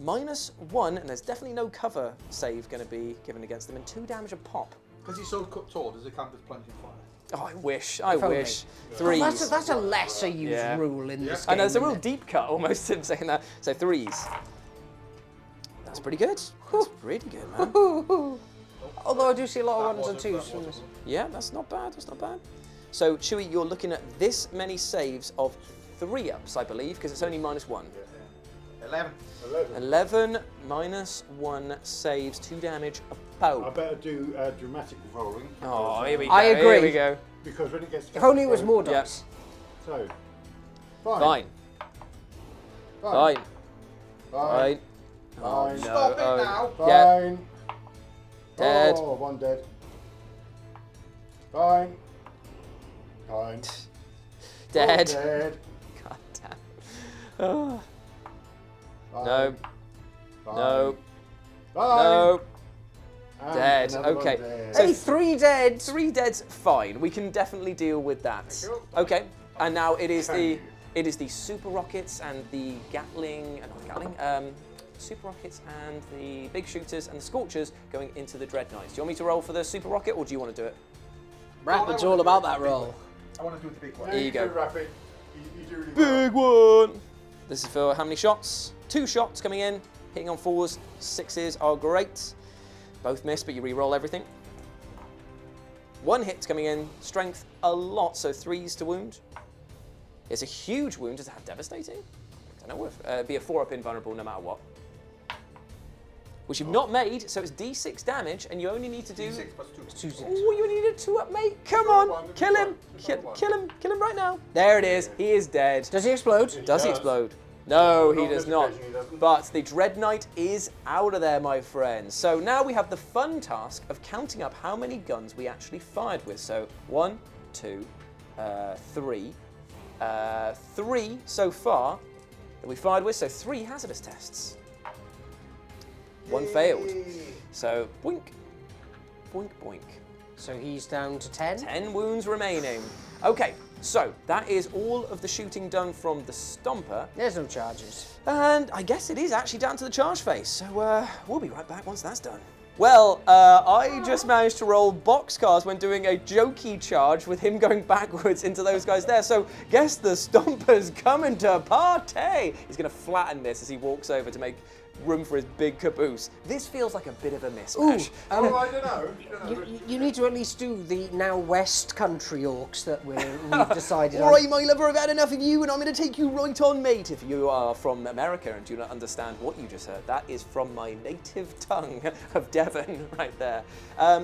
-1, and there's definitely no cover save going to be given against them, and 2 damage a pop. Because he's so tall, does it count as plunging fire? Oh, I wish. I only. wish. Well, 3s. that's a lesser used rule in this game. I know, it's a real isn't it? deep cut almost in saying that. So 3s. That's pretty good. That's pretty good, man. Although I do see a lot of 1s and 2s from this. Yeah, that's not bad. That's not bad. So, Chewie, you're looking at this many saves of 3-ups, I believe, because it's only -1. 11. 11 -1 saves, 2 damage a I poke. better do dramatic rolling. Oh, here we go. I agree. Here we go. Because when it gets to If only it was more Yeah. dice. So, Fine. Fine. Fine. Oh, no. Stop it Oh. now. Yeah. Fine. Dead. Oh, 1 dead. Fine. Fine. Dead. 1 dead. God damn. Oh. Fine. No. Fine. No. Fine. No. And Dead. another 1 Okay. dead. So Hey, 3 dead. 3 dead's fine. We can definitely deal with that. Okay. And now it is the super rockets and the Gatling, not Gatling, super rockets and the big shooters and the Scorchers going into the Dreadnoughts. Do you want me to roll for the super rocket, or do you want to do it? Rapid's all about that roll. I want to do it the big one. Here you go. do Rapid. You do really well. Big one. This is for how many shots? 2 shots coming in, hitting on 4s, 6s are great. Both miss, but you re-roll everything. 1 hit coming in, strength a lot, so 3s to wound. It's a huge wound. Does it have devastating? I don't know. It'd be a 4-up invulnerable no matter what. Which you've not made, so it's D6 damage, and you only need to do. D6 + 2. Oh, you only need a 2-up, mate. Come on, kill him. Kill him right now. There it is. He is dead. Does he explode? Does he does. explode? No, he Not does this not. occasion, he doesn't. But the Dread Knight is out of there, my friends. So now we have the fun task of counting up how many guns we actually fired with. So 1, 2, 3. 3 so far that we fired with. So 3 hazardous tests. 1 failed. So boink, boink, boink. So he's down to 10. 10 wounds remaining. Okay, so that is all of the shooting done from the Stomper. There's no charges. And I guess it is actually down to the charge phase. So we'll be right back once that's done. Well, I just managed to roll boxcars when doing a jokey charge with him going backwards into those guys there. So guess the Stomper's coming to party. He's going to flatten this as he walks over to make room for his big caboose. This feels like a bit of a mismatch. I don't know. You need to at least do the now West Country orcs that we've decided All on. right, my lover, I've had enough of you, and I'm going to take you right on, mate. If you are from America and do not understand what you just heard, that is from my native tongue of Devon right there.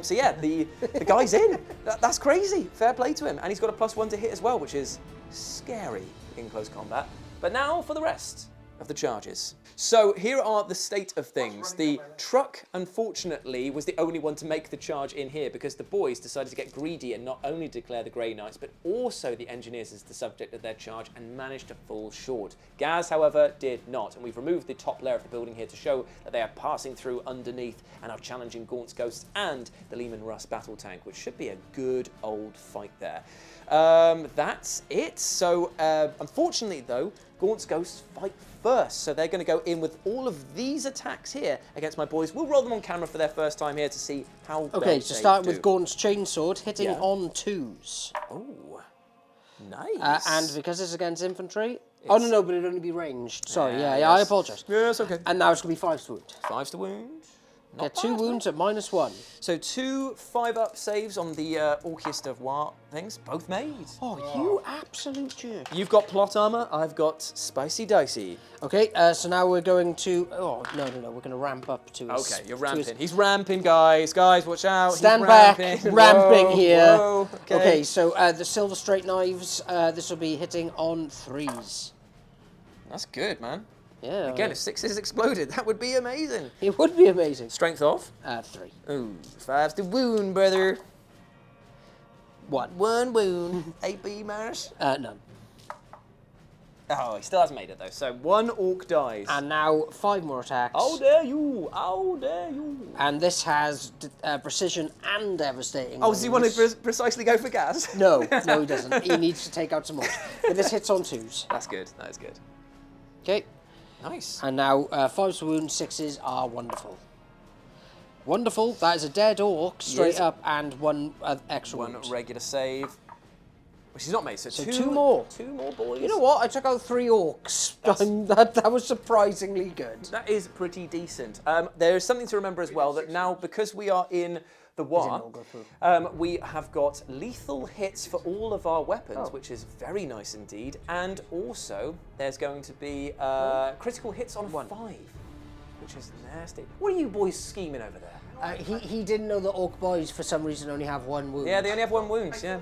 So yeah, the guy's in. That's crazy. Fair play to him. And he's got a +1 to hit as well, which is scary in close combat. But now for the rest of the charges. So here are the state of things. The truck, unfortunately, was the only one to make the charge in here because the boys decided to get greedy and not only declare the Grey Knights, but also the engineers as the subject of their charge and managed to fall short. Gaz, however, did not, and we've removed the top layer of the building here to show that they are passing through underneath and are challenging Gaunt's Ghosts and the Lehman Russ battle tank, which should be a good old fight there. That's it. So, unfortunately, though, Gaunt's Ghosts fight first. So they're going to go in with all of these attacks here against my boys. We'll roll them on camera for their first time here to see how Okay, well so they starting do. with Gaunt's Chainsword, hitting Yeah. on 2s. Oh, nice. And because it's against infantry... Oh, no, but it'd only be ranged. Sorry, yeah, I yes. apologise. Yes, okay. And now it's going to be 5s to wound. 5s to wound. Not Get 2 bad, wounds at -1. So 2 5-up saves on the Orchest of War things, both made. Oh, you absolute jerk. You've got plot armor, I've got spicy dicey. Okay, so now we're going to... Oh, no, we're going to ramp up to his... Okay, you're to his- ramping. He's ramping, guys. Guys, watch out. Stand He's back, ramping. ramping Whoa, here. whoa, Okay, so the Silver Straight Knives, this will be hitting on 3s. That's good, man. Yeah. Again, if 6s exploded, that would be amazing. It would be amazing. Strength off. 3. Ooh, 5s to wound, brother. 1. 1 wound. AP Marsh? None. Oh, he still hasn't made it though. So 1 orc dies. And now 5 more attacks. How dare you! How dare you! And this has precision and devastating. Oh, does he want to precisely go for gas? No, no, he doesn't. He needs to take out some more. But this hits on 2s. That's good. That is good. Okay. Nice. And now 5 wounds, 6s are wonderful. Wonderful. That is a dead orc straight up, and 1 extra 1 wound. regular save. Which he's not made, so 2 more. 2 more boys. You know what? I took out 3 orcs. That was surprisingly good. That is pretty decent. There is something to remember as well, that now, because we are in the war, we have got lethal hits for all of our weapons, which is very nice indeed. And also, there's going to be critical hits on 5, which is nasty. What are you boys scheming over there? He didn't know that orc boys, for some reason, only have 1 wound. Yeah, they only have 1 wound, yeah.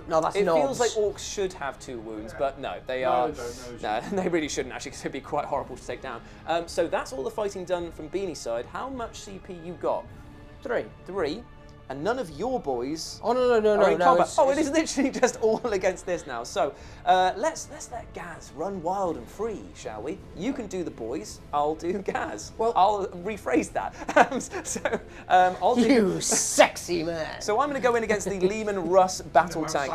No, that's It knobs. feels like orcs should have 2 wounds, but no, they are. No, they really shouldn't actually, because it'd be quite horrible to take down. So that's all the fighting done from Beanie's side. How much CP you got? 3. 3. And none of your boys Oh, no, are in combat. it's- Oh, it is literally just all against this now. So let's let Gaz run wild and free, shall we? You can do the boys. I'll do Gaz. Well, I'll rephrase that. I'll do. You sexy man. So I'm going to go in against the Lehman Russ battle tank.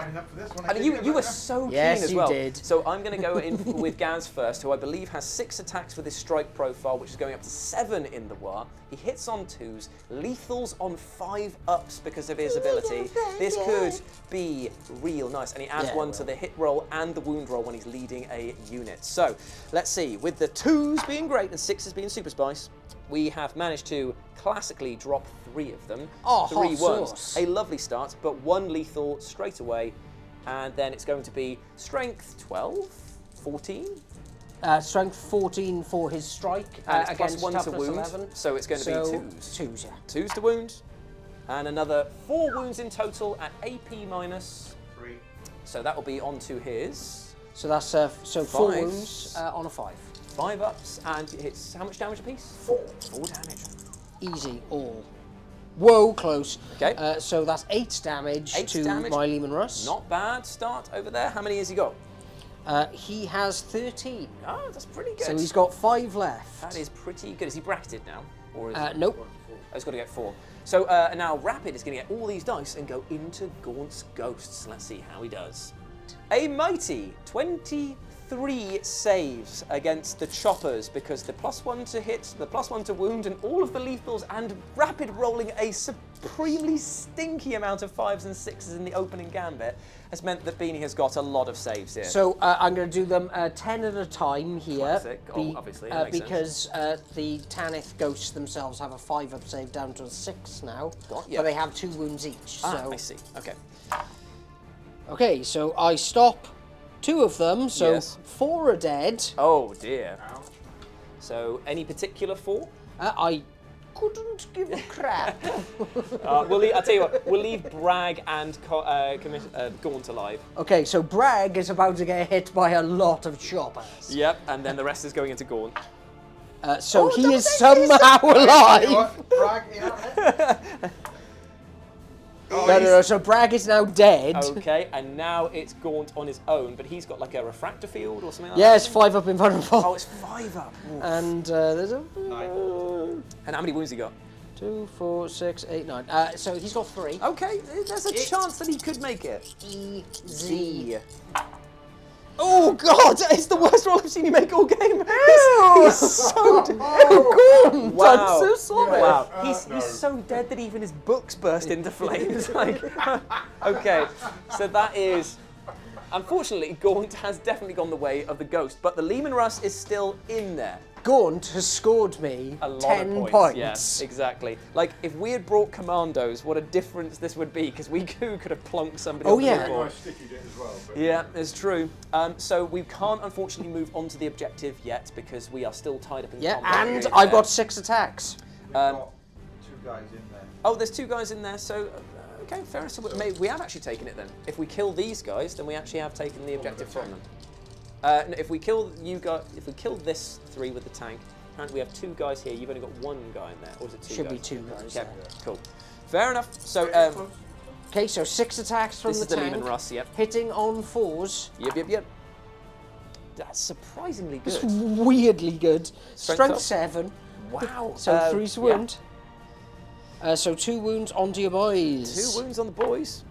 And you were so keen Yes, as you well. did. So I'm going to go in with Gaz first, who I believe has 6 attacks with his strike profile, which is going up to 7 in the war. He hits on 2s, lethals on 5 ups because of his ability. This could be real nice. And he adds 1 to the hit roll and the wound roll when he's leading a unit. So let's see, with the 2s being great and 6s being super spice, we have managed to classically drop 3 of them. Oh, 3 hot wounds. sauce. A lovely start, but 1 lethal straight away. And then it's going to be strength 12, 14. Strength 14 for his strike. And it's against plus 1 to toughness wound. 11. So it's going to be 2s. 2s, yeah. 2s to wound. And another 4 wounds in total at AP minus. 3. So that will be onto his. So that's 4 5. wounds on a 5. 5 ups, and it's how much damage apiece? 4. 4 damage. Easy, all. Whoa, close. Okay. So that's 8 damage 8 to damage. my Lehman Russ. Not bad start over there. How many has he got? He has 13. Oh, that's pretty good. So he's got 5 left. That is pretty good. Is he bracketed now? Or is Nope. Oh, he's got to get 4. So now Rapid is going to get all these dice and go into Gaunt's Ghosts. Let's see how he does. A mighty 23 saves against the choppers because the +1 to hit, the +1 to wound, and all of the lethals, and Rapid rolling a supremely stinky amount of 5s and 6s in the opening gambit has meant that Beanie has got a lot of saves here. So I'm going to do them 10 at a time here. Classic. Obviously, that makes because the Tanith ghosts themselves have a 5-up save down to a 6 now. Got ya. But they have 2 wounds each. Ah, so. I see. Okay. Okay, so I stop 2 of them, so Yes. 4 are dead. Oh dear. So any particular 4? I couldn't give a crap. I'll tell you what, we'll leave Bragg and Gaunt alive. Okay, so Bragg is about to get hit by a lot of choppers. Yep, and then the rest is going into Gaunt. So he is somehow alive. Bragg in on it. No, so Bragg is now dead. Okay, and now it's Gaunt on his own, but he's got like a refractor field or something like Yes, that. 5 up invulnerable. Oh, it's 5 up. Ooh. And there's a... 9. And how many wounds he got? 2, 4, 6, 8, 9. So he's got 3. Okay, there's a chance that he could make it. Easy. Oh God, it's the worst roll I've seen you make all game. He's so dead. Gaunt! Wow. I'm so sorry. Wow, he's so dead that even his books burst into flames. Like, okay, so that is. Unfortunately, Gaunt has definitely gone the way of the ghost, but the Lehman Russ is still in there. Gaunt has scored me A lot 10 of points. Yes, exactly. Like, if we had brought commandos, what a difference this would be, because we could have plonked somebody Oh, off yeah. the board. Nice sticky bit as well. But Yeah, it's true. So we can't unfortunately move on to the objective yet because we are still tied up in Yeah, combat. and Okay. I've got 6 attacks. we've got 2 guys in there. Oh, there's 2 guys in there, so okay, fair enough. So we have actually taken it then. If we kill these guys, then we actually have taken the objective from them. No, if we kill this 3 with the tank, apparently we have 2 guys here. You've only got 1 guy in there, or is it 2 Should guys? be 2 guys Okay, there. cool. Fair enough. So Okay, so 6 attacks from This the is the tank. Lehman Russ, yep. Hitting on 4s. Yep. That's surprisingly It's good. weirdly good. Strength up. 7. Wow. So 3's yeah. wound. So 2 wounds onto your boys. 2 wounds on the boys.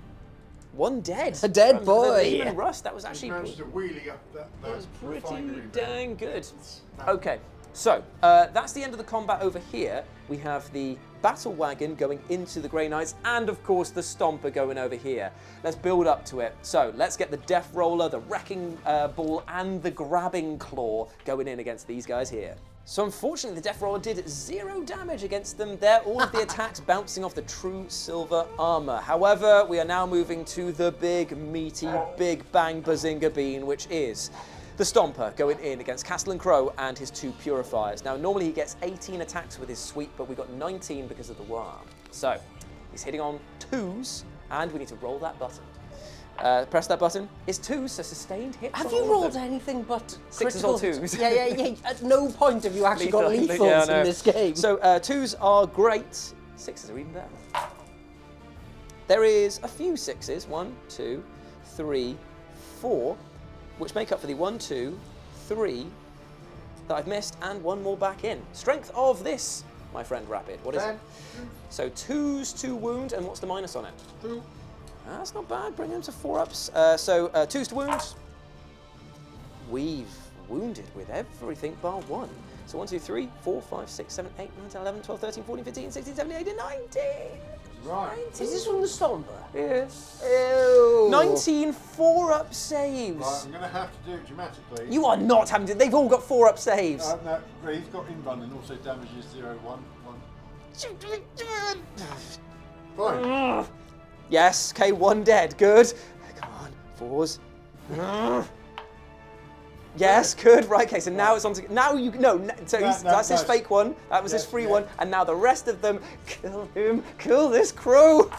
1 dead. A dead from boy. The Lehman Russ. That was actually Managed to wheelie up that was pretty refinery. dang good. Okay, so that's the end of the combat over here. We have the battle wagon going into the Grey Knights, and of course the Stomper going over here. Let's build up to it. So let's get the Death Roller, the Wrecking Ball, and the Grabbing Claw going in against these guys here. So unfortunately, the Death Roller did 0 damage against them there, all of the attacks bouncing off the true silver armor. However, we are now moving to the big, meaty, big bang bazinga bean, which is the Stomper going in against Castle and Crow and his 2 Purifiers. Now, normally he gets 18 attacks with his sweep, but we got 19 because of the worm. So, he's hitting on 2s, and we need to roll that button. Press that button. It's 2s, so sustained hits. Have on you all of rolled them. anything but 6s or critical- 2s? Yeah. At no point have you actually got Lethal. lethals Yeah, I know. in this game. So 2s are great. 6s are even better. There is a few 6s. 1, 2, 3, 4, which make up for the 1, 2, 3 that I've missed, and 1 more back in. Strength of this, my friend Rapid. What is it? So 2s, 2 wound, and what's the minus on it? 2. That's not bad. Bring him to 4 ups. So 2s to wound. We've wounded with everything bar 1. So 1, 2, 3, 4, 5, 6, 7, 8, 9, 10, 11, 12, 13, 14, 15, 16, 17, 18, 19. Right. Is this from the Stomper? Yes. Ew. 19 4-up saves. Right, I'm going to have to do it dramatically. You are not having to. They've all got 4-up saves. No, but he's got in run and also damages 0, 1, 1. Fine. Yes, okay, 1 dead. Good. Come on, 4s. Yes, good. Right, okay, so now it's on to. Now you. No, so that's his fake one. That was his free one. And now the rest of them. Kill him. Kill this crow.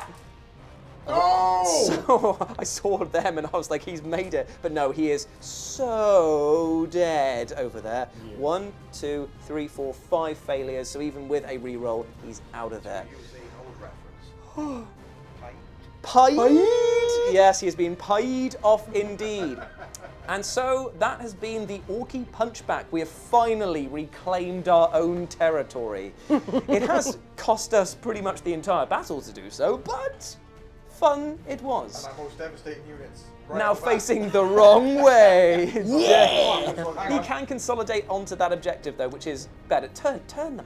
Oh! So I saw them and I was like, he's made it. But no, he is so dead over there. Yeah. 1, 2, 3, 4, 5 failures. So even with a reroll, he's out of there. Use the old reference. Pied? Yes, he has been pied off indeed. And so that has been the Orky Punchback. We have finally reclaimed our own territory. It has cost us pretty much the entire battle to do so, but fun it was. And our most devastating units. Right Now off the bat. facing the wrong way. Yeah! Hang He on. can consolidate onto that objective though, which is better. Turn the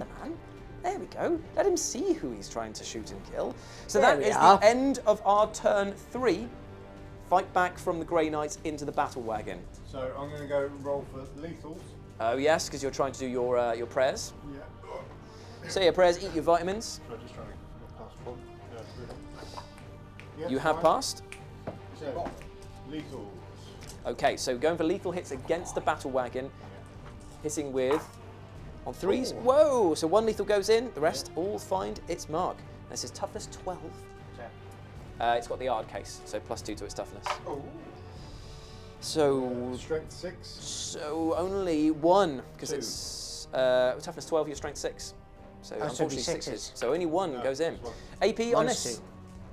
man. There we go. Let him see who he's trying to shoot and kill. So There that we is are. the end of our turn 3. Fight back from the Grey Knights into the battle wagon. So I'm going to go roll for lethals. Oh yes, because you're trying to do your prayers. Yeah. Say your prayers, eat your vitamins. So I'm just trying to get past one. Yeah, You have fine. passed. So, lethals. Okay, so going for lethal hits against the battle wagon, hitting with on 3s. Ooh. Whoa! So 1 lethal goes in, the rest all find its mark. This is toughness 12. It's got the Ard case, so +2 to its toughness. Oh. So Strength 6. so only 1 because Two. it's toughness 12, your strength 6. So Oh, so unfortunately it'd be 6s. sixes. So only 1 No, goes in. just one. AP on Minus this. 2.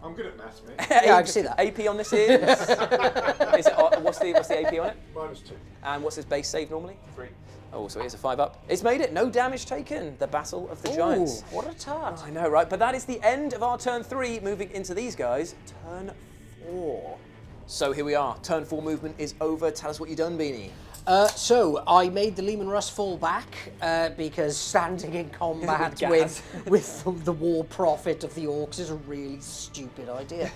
I'm good at maths, mate. Yeah, I can see that. AP on this is. Is it what's the AP on it? -2. And what's his base save normally? 3. Oh, so it is a 5-up. It's made it. No damage taken. The Battle of the Giants. Ooh, what a tart. I know, right? But that is the end of our turn 3. Moving into these guys. Turn 4. So here we are. Turn 4 movement is over. Tell us what you've done, Beanie. So I made the Lehman Russ fall back because standing in combat Gas. with the war prophet of the orcs is a really stupid idea.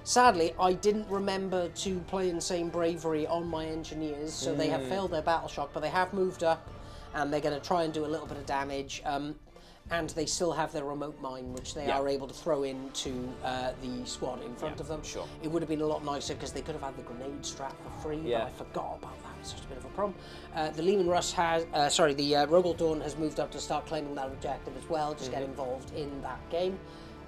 Sadly, I didn't remember to play Insane Bravery on my engineers, so they have failed their battle shock, but they have moved up and they're going to try and do a little bit of damage. And they still have their remote mine, which they are able to throw into the squad in front of them. sure. It would have been a lot nicer because they could have had the grenade strap for free, Yeah. but I forgot about that. It's just a bit of a problem. The Lehman Russ has, the Rogel Dawn has moved up to start claiming that objective as well, just get involved in that game.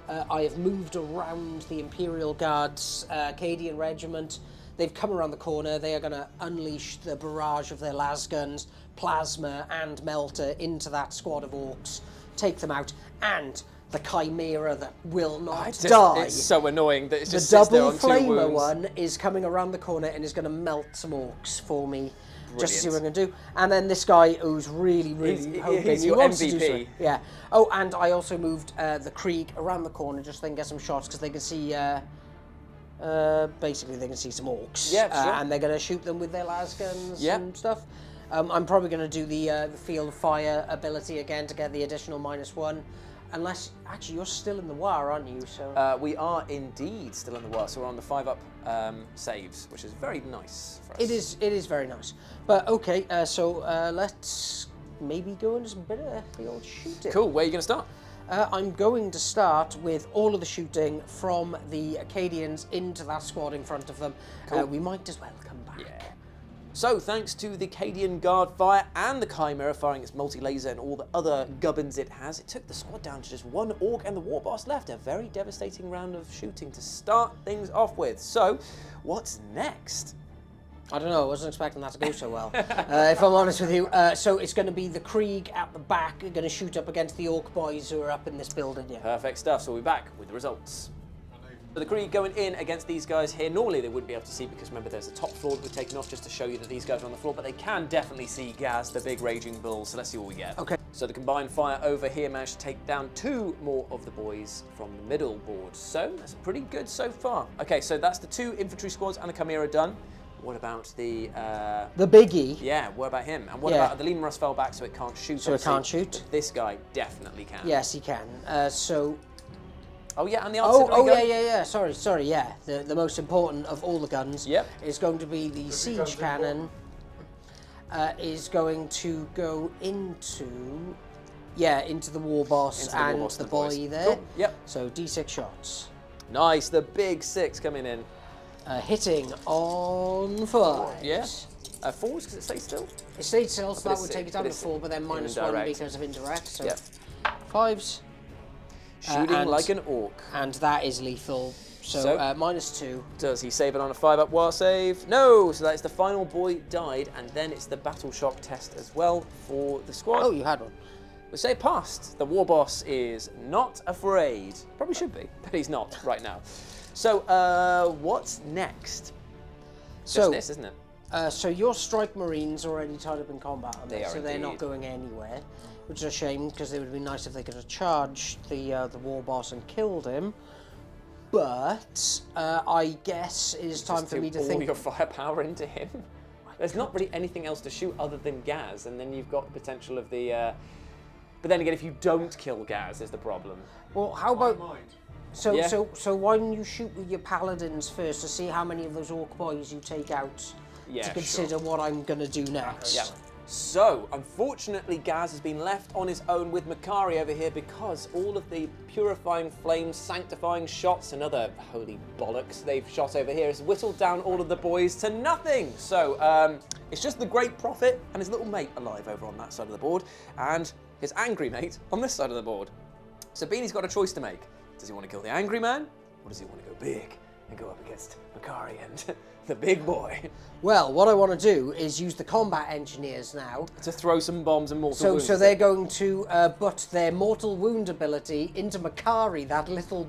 I have moved around the Imperial Guards, Acadian Regiment. They've come around the corner. They are going to unleash the barrage of their lasguns, plasma and melter into that squad of orcs, take them out, and the Chimera that will not It's die. It's so annoying that it's The just sits there double on two flamer wounds. one is coming around the corner and is going to melt some orcs for me. Just to see what I'm Brilliant. going to do. And then this guy who's really hoping he's he your wants to do MVP. something. Yeah. Oh, and I also moved the Krieg around the corner just so they can get some shots because they can see, basically they can see some orcs. Yeah, sure. And they're going to shoot them with their las guns Yep. and stuff. I'm probably going to do the field of fire ability again to get the additional -1. Unless, actually, you're still in the war, aren't you? So We are indeed still in the war, so we're on the 5-up saves, which is very nice for us. it is very nice. But okay, so let's maybe go into some bit of the old shooting. Cool, where are you going to start? I'm going to start with all of the shooting from the Acadians into that squad in front of them. Cool. We might as well come back. Yeah. So, thanks to the Acadian Guard fire and the Chimera firing its multi-laser and all the other gubbins it has, it took the squad down to just one orc and the war boss left. A very devastating round of shooting to start things off with. So, what's next? I don't know, I wasn't expecting that to go so well, if I'm honest with you. So it's going to be the Krieg at the back, going to shoot up against the orc boys who are up in this building, yeah. Perfect stuff, so we'll be back with the results. So the Krieg going in against these guys here. Normally they wouldn't be able to see because remember there's a top floor that we've taken off just to show you that these guys are on the floor, but they can definitely see Gaz, the big raging bull, so let's see what we get. Okay. So the combined fire over here managed to take down 2 more of the boys from the middle board. So that's pretty good so far. Okay, so that's the 2 infantry squads and the Chimera done. What about the... The biggie. Yeah, what about him? And what Yeah. about the Lemur Russ fell back so it can't shoot? So it obviously, can't shoot? but this guy definitely can. Yes, he can. So... Oh yeah, and the Oh, artillery gun. yeah. Sorry, yeah. The most important of all the guns Yep. is going to be the siege cannon. Is going to go into the war boss Into the war and boss the and the boy boys. there. Cool, yep. So D6 shots. Nice, the big 6 coming in. Hitting on 5. Yeah. 4s because it stays still. It stayed still, so But that it's would sick, take it down but to it's 4, but then -1 indirect. because of indirect. So Yep. 5s. Shooting and- like an orc. And that is lethal. So, So- -2. Does he save it on a 5-up war save? No! So that's the final boy died, and then it's the battle shock test as well for the squad. Oh, you had one. We say passed. The war boss is not afraid. Probably should be, but he's not right now. So, what's next? Just So, this, isn't it? So your strike marines already tied up in combat on They this, are so they're not indeed. going anywhere, which is a shame because it would have been nice if they could have charged the war boss and killed him. But I guess it is time Just for me to all think. your firepower into him. There's not really anything else to shoot other than Gaz, and then you've got the potential of the. But then again, if you don't kill Gaz, is the problem. Well, how about so Yeah. so why don't you shoot with your paladins first to see how many of those orc boys you take out Yeah, to consider what I'm gonna do next. Yeah. So, unfortunately, Gaz has been left on his own with Makari over here because all of the purifying flames, sanctifying shots, and other holy bollocks they've shot over here has whittled down all of the boys to nothing. So, it's just the Great Prophet and his little mate alive over on that side of the board, and his angry mate on this side of the board. So, Beanie's got a choice to make. Does he want to kill the angry man, or does he want to go big and go up against Makari and the big boy? Well, what I want to do is use the combat engineers now. To throw some bombs and mortal So, wounds. so they're going to butt their mortal wound ability into Makari, that little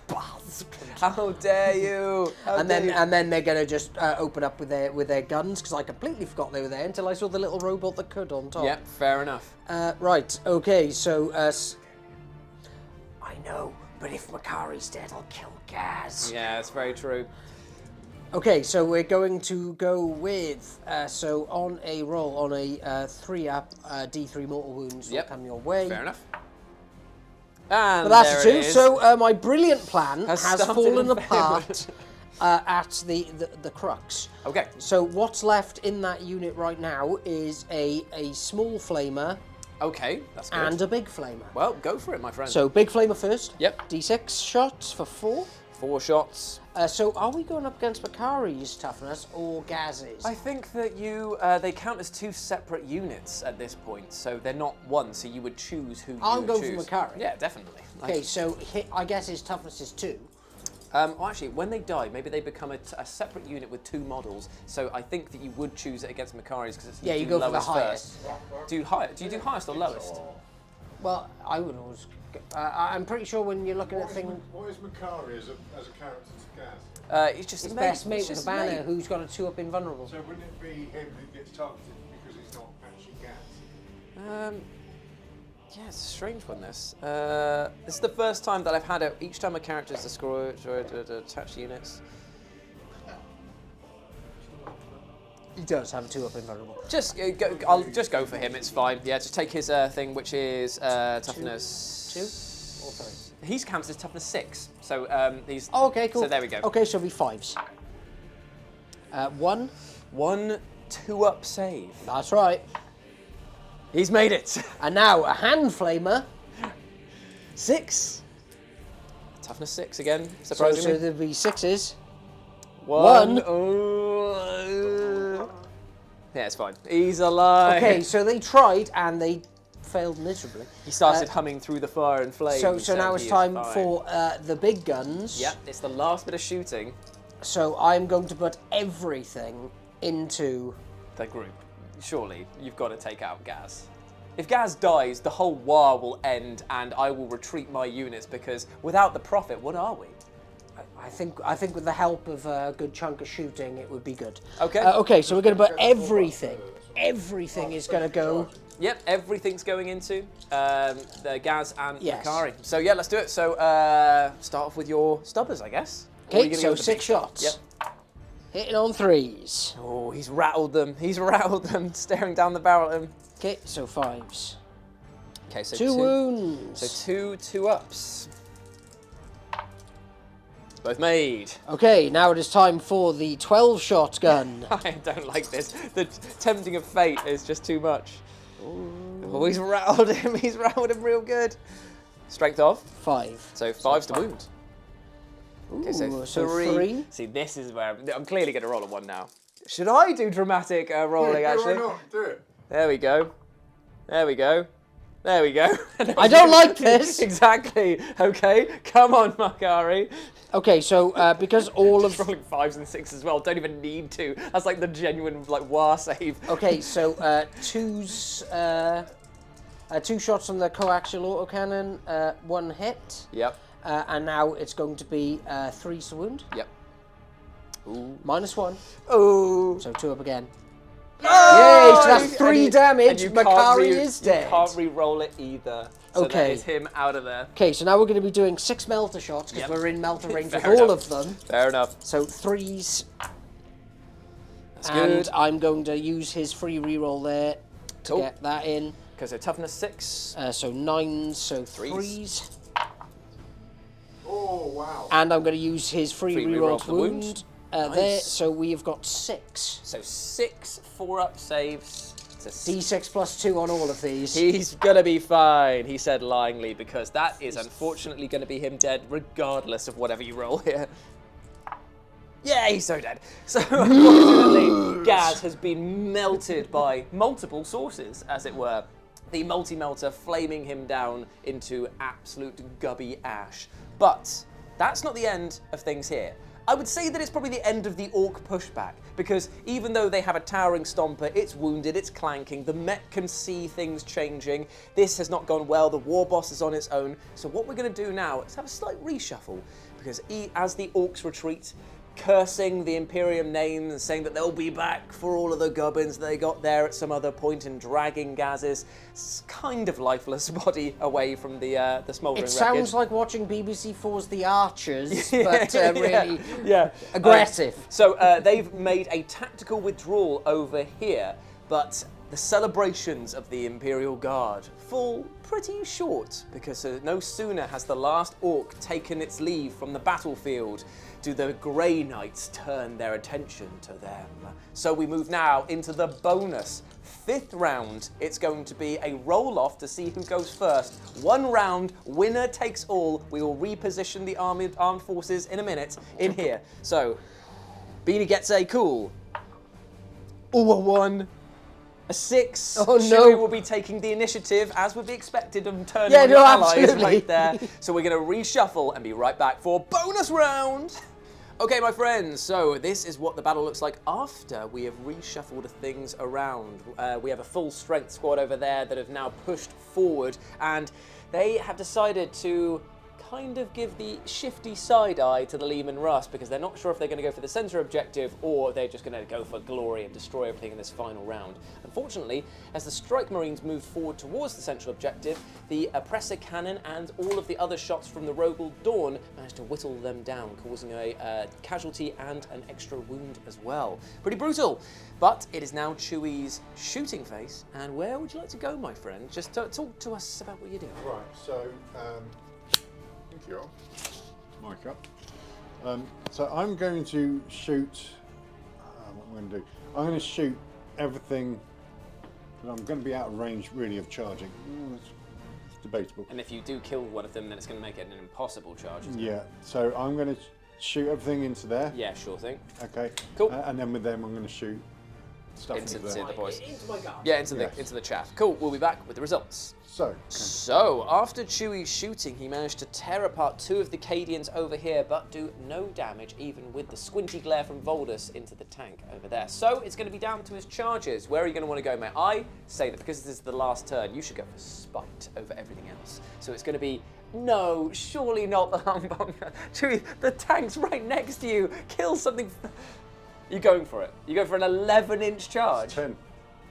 bastard. How dare you! How And dare then, you. and then they're going to just open up with their guns because I completely forgot they were there until I saw the little robot that could on top. Yep, fair enough. Right. Okay. So, I know, but if Makari's dead, I'll kill Gaz. Yeah, that's very true. Okay, so we're going to go with, so on a roll, on a 3-up, D3 mortal wounds will Yep. come your way. Fair enough. And But that's there a 2. it is. So my brilliant plan Has has started fallen in apart at the crux. Okay. So what's left in that unit right now is a small flamer Okay, that's good. and a big flamer. Well, go for it, my friend. So big flamer first. Yep. D6 shots for 4. 4 shots. So are we going up against Makari's toughness or Gaz's? I think that you, they count as 2 separate units at this point, so they're not one, so you would choose who you I'm would going for choose. Makari. Yeah, definitely. Okay, so I guess his toughness is 2. Well, actually, when they die, maybe they become a separate unit with 2 models. So I think that you would choose it against Makari's because it's Yeah, you go for the lowest highest. first. Do you do highest or lowest? Well, I would always. I'm pretty sure when you're looking at things. What is Makari as a character to Gaz? He's just His a best mate He's with just a banner mate. who's got a 2-up invulnerable. So wouldn't it be him who gets targeted because he's not actually Gaz? Yeah, it's a strange one, this. This is the first time that I've had it. Each time a character is destroyed or attached units. He does have a 2-up invulnerable. I'll just go for him, it's fine. Yeah, just take his thing, which is toughness... 2 or 3? He's counted as toughness 6, so he's... Oh, okay, cool. So there we go. Okay, so it'll be 5s. 1. 1 2-up save. That's right. He's made it. And now a hand flamer. 6. Toughness 6 again, So surprisingly. there'll be 6s. 1. 1. Oh. Yeah, it's fine. He's alive. Okay, so they tried and they failed miserably. He started humming through the fire and flames. So now he it's is time fine. for the big guns. Yep, it's the last bit of shooting. So I'm going to put everything into... The group. Surely, you've got to take out Gaz. If Gaz dies, the whole war will end and I will retreat my units because without the Prophet, what are we? I think with the help of a good chunk of shooting, it would be good. Okay. Okay, so we're going to put everything. Everything is going to go... Yep, everything's going into the Gaz and Yes. Makari. So yeah, let's do it. So start off with your stubbers, I guess. Or are you Okay, gonna so go with the big 6 stuff? shots. Yep. Hitting on 3s. Oh, he's rattled them. He's rattled them, staring down the barrel at him. Okay, so 5s. Okay, so 2 wounds. So two ups. Both made. Okay, now it is time for the 12-shot gun. I don't like this. The tempting of fate is just too much. Oh, he's rattled him. He's rattled him real good. Strength of. 5. So 5's the wound. Okay, Ooh, so 3. 3. See, this is where I'm clearly going to roll a 1 now. Should I do dramatic rolling, actually? Why not? Do it. There we go. There we go. There we go. I don't like this. Exactly. Okay, come on, Makari. Okay, so because all of... Rolling 5s and 6s as well. Don't even need to. That's like the genuine war save. Okay, so 2s... 2 shots from the coaxial autocannon, 1 hit. Yep. And now it's going to be 3s to wound. Yep. Ooh. -1. Ooh. So 2 up again. Oh, Yay, so that's 3 damage. And you can't Makari is dead. You can't re-roll it either. So Okay. that is him out of there. Okay, so now we're going to be doing 6 melter shots because Yep. we're in melter range with Fair all enough. of them. Fair enough. So 3s. That's And good. I'm going to use his free reroll there to Cool. get that in. Okay, so toughness 6. So 9s, so 3s. 3s. Oh, wow. And I'm going to use his free Free reroll reroll to for the wound. wound. There, Nice. so we have got 6. So 6 4-up saves. So D6 plus 2 on all of these. he's gonna be fine, he said lyingly, because that is unfortunately gonna be him dead regardless of whatever you roll here. Yeah, he's so dead. So unfortunately, Gaz has been melted by multiple sources, as it were. The multi-melter flaming him down into absolute gubby ash. But that's not the end of things here. I would say that it's probably the end of the Orc pushback, because even though they have a towering stomper, it's wounded, it's clanking, the Met can see things changing, this has not gone well, the War Boss is on its own, so what we're going to do now is have a slight reshuffle, because as the Orcs retreat, cursing the Imperium names and saying that they'll be back for all of the gubbins they got there at some other point and dragging Gaz's kind of lifeless body away from the smouldering It sounds wreckage. like watching BBC 4's The Archers, but really yeah. aggressive. So they've made a tactical withdrawal over here, but the celebrations of the Imperial Guard fall pretty short, because no sooner has the last Orc taken its leave from the battlefield do the Grey Knights turn their attention to them. So we move now into the bonus 5th round. It's going to be a roll-off to see who goes first. 1 round, winner takes all. We will reposition the armed forces in a minute in here. So, Beanie gets a cool. Ooh, a 1. A 6. Oh, no. Chewie will be taking the initiative, as would be expected, and turning Yeah, on no, your allies absolutely. right there. So we're going to reshuffle and be right back for bonus round. Okay, my friends, so this is what the battle looks like after we have reshuffled things around. We have a full strength squad over there that have now pushed forward, and they have decided to kind of give the shifty side eye to the Lehman Russ because they're not sure if they're going to go for the center objective or they're just going to go for glory and destroy everything in this final round. Unfortunately, as the Strike Marines move forward towards the central objective, the Oppressor Cannon and all of the other shots from the Rogal Dawn managed to whittle them down, causing a casualty and an extra wound as well. Pretty brutal, but it is now Chewie's shooting phase. And where would you like to go, my friend? Just talk to us about what you're doing. Right, so thank you. Mic up. So I'm going to shoot. What am I going to do? I'm going to shoot everything. And I'm going to be out of range, really, of charging. It's debatable. And if you do kill one of them, then it's going to make it an impossible charge, isn't it? Yeah. So I'm going to shoot everything into there. Yeah, sure thing. Okay. Cool. And then with them, I'm going to shoot stuff Into into there. the boys. Into my guard. Yeah, into Yes. the chaff. Cool. We'll be back with the results. So, After Chewie's shooting, he managed to tear apart two of the Cadians over here, but do no damage, even with the squinty glare from Voldus into the tank over there. So it's going to be down to his charges. Where are you going to want to go, mate? I say that because this is the last turn, you should go for spite over everything else. So it's going to be, no, surely not the Humbunger. Chewie, the tank's right next to you. Kill something. You're going for it. You go for an 11-inch charge. 10.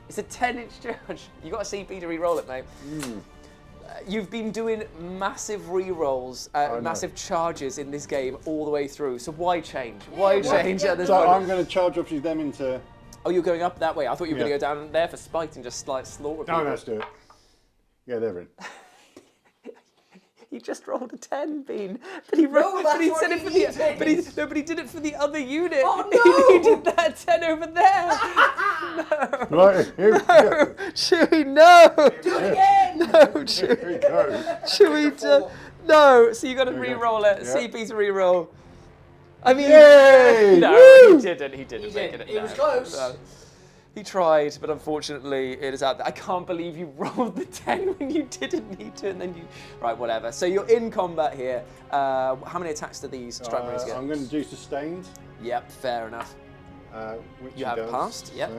It's a 10-inch charge. You got a CP to re-roll it, mate. You've been doing massive re-rolls, massive charges in this game all the way through. So why change? Why change at this So point? I'm going to charge obviously them into. Oh, you're going up that way. I thought you were Yeah. going to go down there for spite and just like slaughter people. No, let's do it. Yeah, they're in. He just rolled a 10, Bean. But he that's he what said he it for the. needed. But he did it for the other unit. Oh, no! He did that 10 over there. Right, here we go. Chewie, no. Do it again! No, Chewie. Here we go. Chewie, no. So you got to There we go. re-roll it. Yeah. CP's re-roll. I mean, Yay! no, Woo! he didn't. He didn't He make did. it. It was No, close. no. He tried, but unfortunately, it is out there. I can't believe you rolled the 10 when you didn't need to, and then you. Right, whatever. So you're in combat here. How many attacks do these Strike Marines get? I'm going to do sustained. Yep, fair enough. Which You he have does, passed, yep.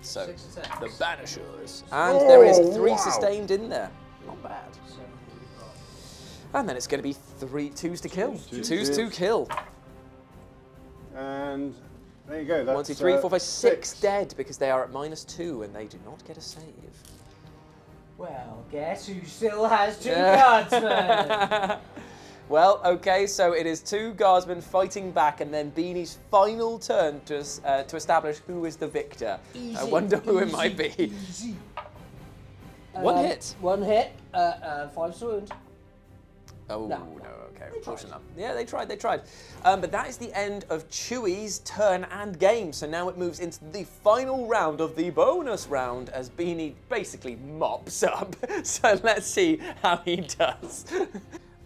so. So 6 attacks. the Banishers, and there is 3 wow. sustained in there. Not bad. And then it's going to be 3 twos to kill. Twos to kill. And there you go. That's 1, 2, 3, 4, 5, 6 dead because they are at -2 and they do not get a save. Well, guess who still has 2 guardsmen? Well, okay, so it is 2 guardsmen fighting back, and then Beanie's final turn to establish who is the victor. I wonder who it might be. Easy. One hit. 1 hit, 5 wound. Oh, No. no, okay, unfortunately not. Yeah, they tried. But that is the end of Chewie's turn and game. So now it moves into the final round of the bonus round as Beanie basically mops up. So let's see how he does.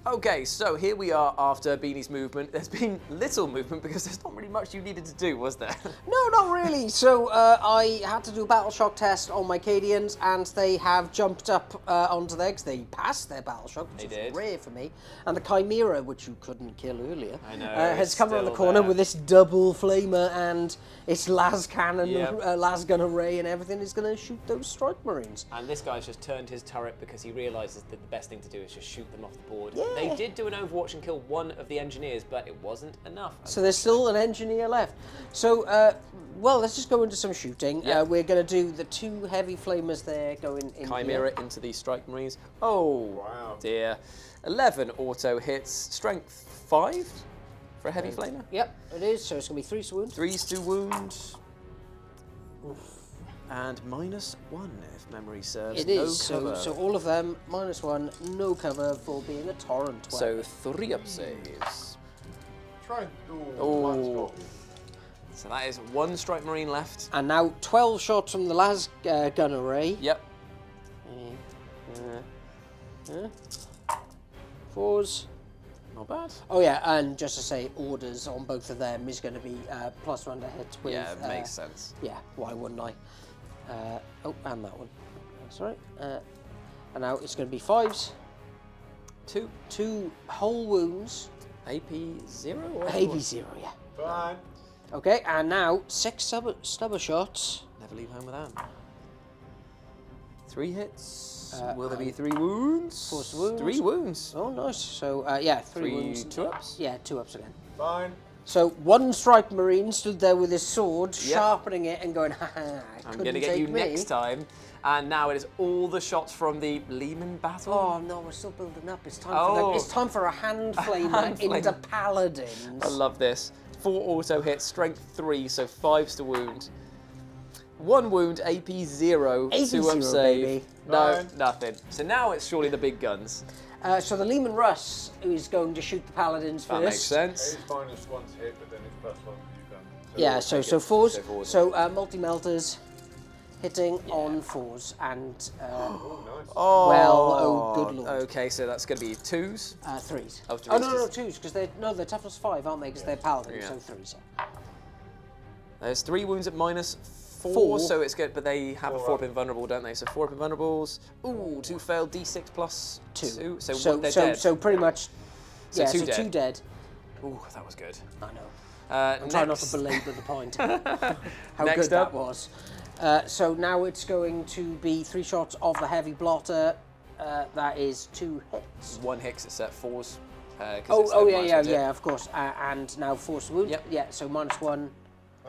Okay, so here we are after Beanie's movement. There's been little movement because there's not really much you needed to do, was there? No, not really. So I had to do a battle shock test on my Cadians, and they have jumped up onto there because they passed their battle shock, which They is did. rare for me. And the Chimera, which you couldn't kill earlier, I know, has it's come around the still corner there. with this double flamer and its las cannon, Yep. las gun array, and everything is going to shoot those Strike Marines. And this guy's just turned his turret because he realises that the best thing to do is just shoot them off the board. Yeah. They did do an Overwatch and kill one of the engineers, but it wasn't enough. So there's still an engineer left. So, well, let's just go into some shooting. Yeah. We're going to do the 2 heavy flamers there going in Chimera here. into the Strike Marines. Oh, Wow. dear. 11 auto hits, strength 5 for a heavy flamer. Yep, it is. So it's going to be 3 wounds. 3s to wound. And -1 if memory serves. It is. No cover. So all of them, -1, no cover for being a torrent. So 3 up saves. Try. Oh. So that is 1 Strike Marine left. And now 12 shots from the las gun array. Yep. 4s. Not bad. Oh yeah, and just to say, orders on both of them is going to be +1 to hit with. Yeah, it makes sense. Yeah, why wouldn't I? Oh, and that one. That's right. And now it's going to be 5s. 2 whole wounds. AP 0 or AP 0, yeah. Fine. Okay, and now 6 stubber shots. Never leave home without 'em. 3 hits. Will there be and 3 wounds? Force wounds. 3 wounds. Oh, nice. So, yeah, 3 3 wounds. 2 ups. Yeah, 2 ups again. Fine. So, one striped marine stood there with his sword, sharpening it and going, haha, I'm going to get you next time. And now it is all the shots from the Lehman battle. Oh no, we're still building up. It's time for a hand flamer into paladins. I love this. 4 auto hits, strength 3, so 5s to wound. 1 wound, AP 0, AP 2 up 0, save. baby. No, Fine. nothing. So now it's surely the big guns. So the Lehman Russ is going to shoot the paladins That first. makes sense. It's minus 1 to hit, but then it's plus 1 to defend. Yeah, so fours. fours. So multi-melters hitting on 4s and Oh, nice. Oh, well, oh good lord. Okay, so that's going to be 2s. 3s. Oh, Oh 3s, no, 2s because they're toughness 5, aren't they? Because they're paladins, Yeah. so 3s. Yeah. There's 3 wounds at minus 4, 4. so it's good, but they have a 4 4 up invulnerable, don't they? So 4 up invulnerables. Ooh, 2 failed, D6 plus 2. So they're dead. So pretty much, So yeah, two so dead. 2 dead. Ooh, that was good. I know. I'm I'm trying not to belabor the point. How Next good up. that was. So now it's going to be 3 shots of the heavy blotter. That is 2 hits. 1 hit, it's at 4s. Oh yeah, of course. And now force wound. Yep. Yeah, so minus 1.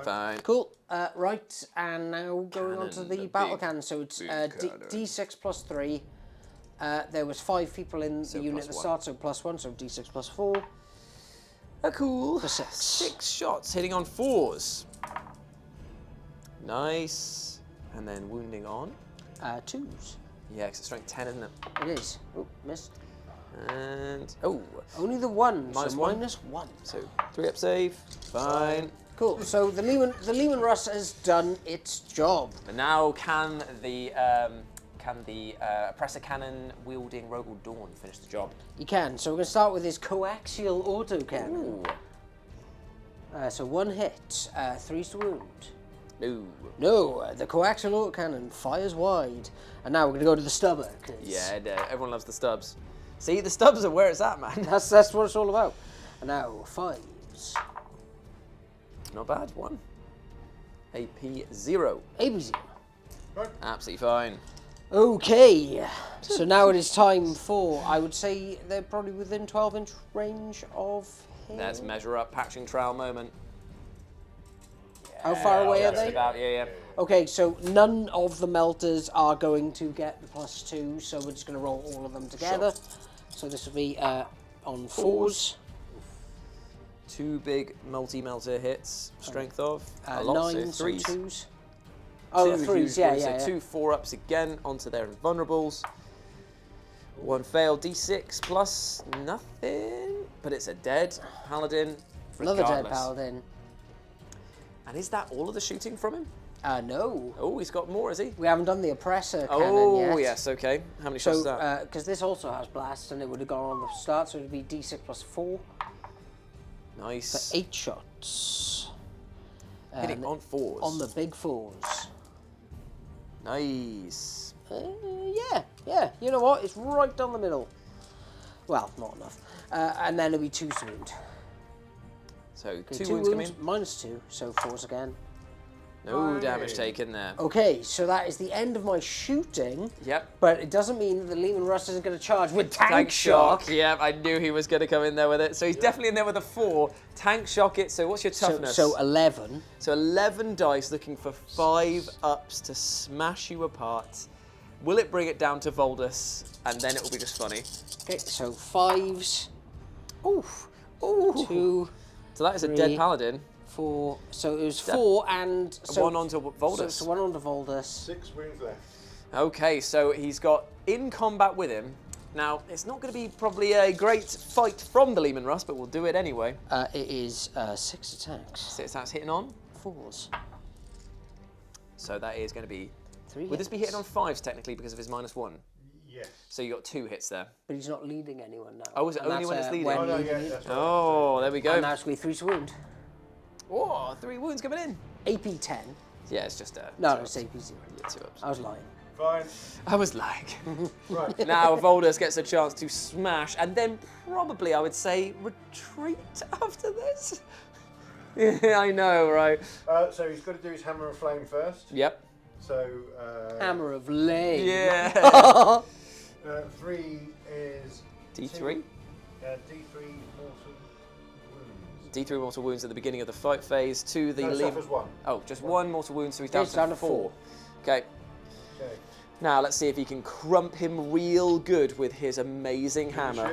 Fine. Cool. Right, and now going on to Cannon, the the battle big- cannon. So it's big cannon. D6 plus 3. There was 5 people in So the unit plus at the one. start, so plus 1, so D6 plus 4. Cool. For 6. 6 shots hitting on 4s. Nice. And then wounding on. 2s. Yeah, 'cause it's strength 10, isn't it? It is. Oh, missed. And oh, Only the 1, Minus so one. minus 1. so 3 up save. Fine. Cool. So the Lehman Russ has done its job. But now can the oppressor cannon wielding Rogel Dawn finish the job? You can. So we're going to start with his coaxial autocannon. Ooh. So 1 hit, 3s to wound. No. No, the coaxial autocannon fires wide. And now we're going to go to the stubber. 'Cause Yeah, everyone loves the stubs. See, the stubs are where it's at, man. That's what it's all about. And now 5s. Not bad. 1. AP 0. AP 0. Absolutely fine. Okay. So now it is time for, I would say they're probably within 12-inch range of him. Let's measure up. Patching trowel moment. How far away are Just they? about, yeah. Okay, so none of the melters are going to get the +2, so we're just going to roll all of them together. So this will be on 4s. 2 big multi-melter hits. Strength of a 9, lot, so so 3s. 2s. Oh, the 3s, yeah. So 2 4-ups again onto their invulnerables. 1 failed, D6 plus nothing, but it's a dead paladin. Another dead regardless. paladin. And is that all of the shooting from him? No. Oh, he's got more, has he? We haven't done the oppressor cannon Oh, yet. yes, okay. How many shots is So, that? because this also has blast, and it would have gone on the start, so it would be D6 plus 4 Nice. for 8 shots. Hitting on 4s. On the big 4s. Nice. Yeah. You know what? It's right down the middle. Well, not enough. And then it'll be 2s to wound. So Okay, 2 2 wounds come in. minus 2, so 4s again. No damage taken there. Okay, so that is the end of my shooting. Yep. But it doesn't mean that the Lehman Russ isn't going to charge with tank shock. Yeah, I knew he was going to come in there with it. So he's definitely in there with a 4. Tank shock it. So what's your toughness? So 11. So 11 dice looking for 5 ups to smash you apart. Will it bring it down to Voldus? And then it will be just funny. Okay, so 5s. Oof. Ooh. 2, So that is a 3. dead paladin. 4. So it was 4 and... So, 1 onto Voldus. So 1 onto Voldus. 6 wounds left. Okay, so he's got in combat with him. Now, it's not going to be probably a great fight from the Lehman Russ, but we'll do it anyway. It is 6 attacks. So that's hitting on. 4s. So that is going to be... 3 Would this be hitting on 5s technically because of his -1? Yes. So you got 2 hits there. But he's not leading anyone now. Oh, is it And only that's, when it's leading? when Oh, no, you yeah, lead. that's right. Oh, there we go. And now it's going to be 3 to wound. Oh, 3 wounds coming in. AP 10. Yeah, it's just No, two it's ups. AP 0. Yeah, 2 ups. I was lying. Fine. I was like. Right. Now Voldus gets a chance to smash and then probably, I would say, retreat after this. Yeah, I know, right? So he's got to do his hammer of flame first. Yep. So. Hammer of Lane. Yeah. 3 is. D3? D3 mortal wounds. D3 mortal wounds at the beginning of the fight phase. 2 the No, lead. suffers 1. Oh, just 1 mortal wound, so he's down He's down to to 4. Okay. Okay. Now let's see if he can crump him real good with his amazing hammer.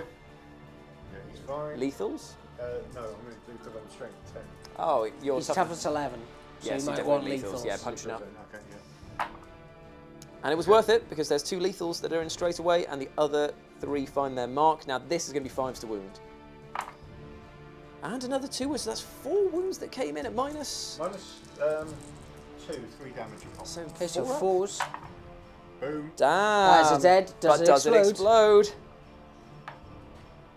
Yeah, he's fine. Lethals? No, I'm going to do because I'm strength 10. Oh, you're He's toughness 11. So Yes, you you might want definitely lethals. Yeah, punching up. Okay, yeah. And it was worth it because there's 2 lethals that are in straight away and the other 3 find their mark. Now this is going to be 5s to wound. And another 2, so that's 4 wounds that came in at minus. Minus 2, 3 damage. So Okay, so 4. 4s. Boom. Damn. Is it dead? But does it explode?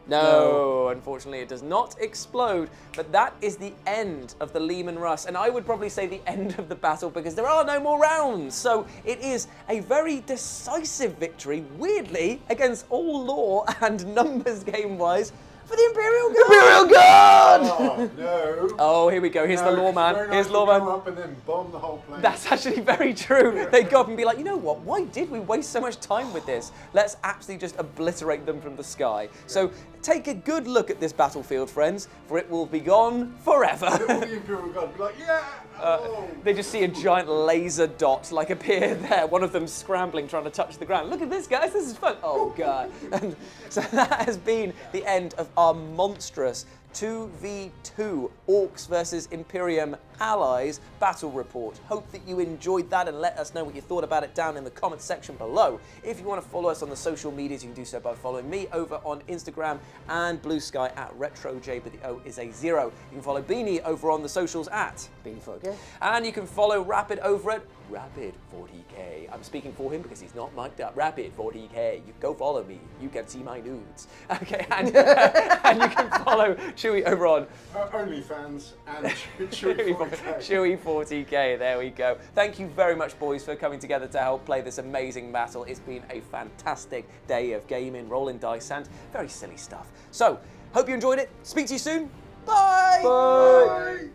No, unfortunately it does not explode, but that is the end of the Lehman Russ, and I would probably say the end of the battle because there are no more rounds, so it is a very decisive victory, weirdly, against all lore and numbers game-wise, for the Imperial Guard! Imperial Guard! Oh, no. Oh, here we go, here's the lawman, here's lawman. Go up and then bomb the whole place. That's actually very true. They go up and be like, you know what, why did we waste so much time with this? Let's absolutely just obliterate them from the sky. So take a good look at this battlefield, friends, for it will be gone forever. All the Imperial Guard will be like, yeah! Oh. They just see a giant laser dot like appear there, one of them scrambling trying to touch the ground. Look at this, guys, this is fun. Oh god. And so that has been the end of our monstrous 2v2 Orcs versus Imperium Allies battle report. Hope that you enjoyed that and let us know what you thought about it down in the comments section below. If you want to follow us on the social medias, you can do so by following me over on Instagram and Blue Sky at RetroJ, but the O is a 0. You can follow Beanie over on the socials at Beanie4K. and you can follow Rapid over at Rapid40k. I'm speaking for him because he's not mic'd up. Rapid40k. You go follow me. You can see my nudes. Okay, and, and you can follow Chewy over on OnlyFans and Chewy 4K. Chewy 40k. There we go. Thank you very much, boys, for coming together to help play this amazing battle. It's been a fantastic day of gaming, rolling dice, and very silly stuff. So, hope you enjoyed it. Speak to you soon. Bye. Bye.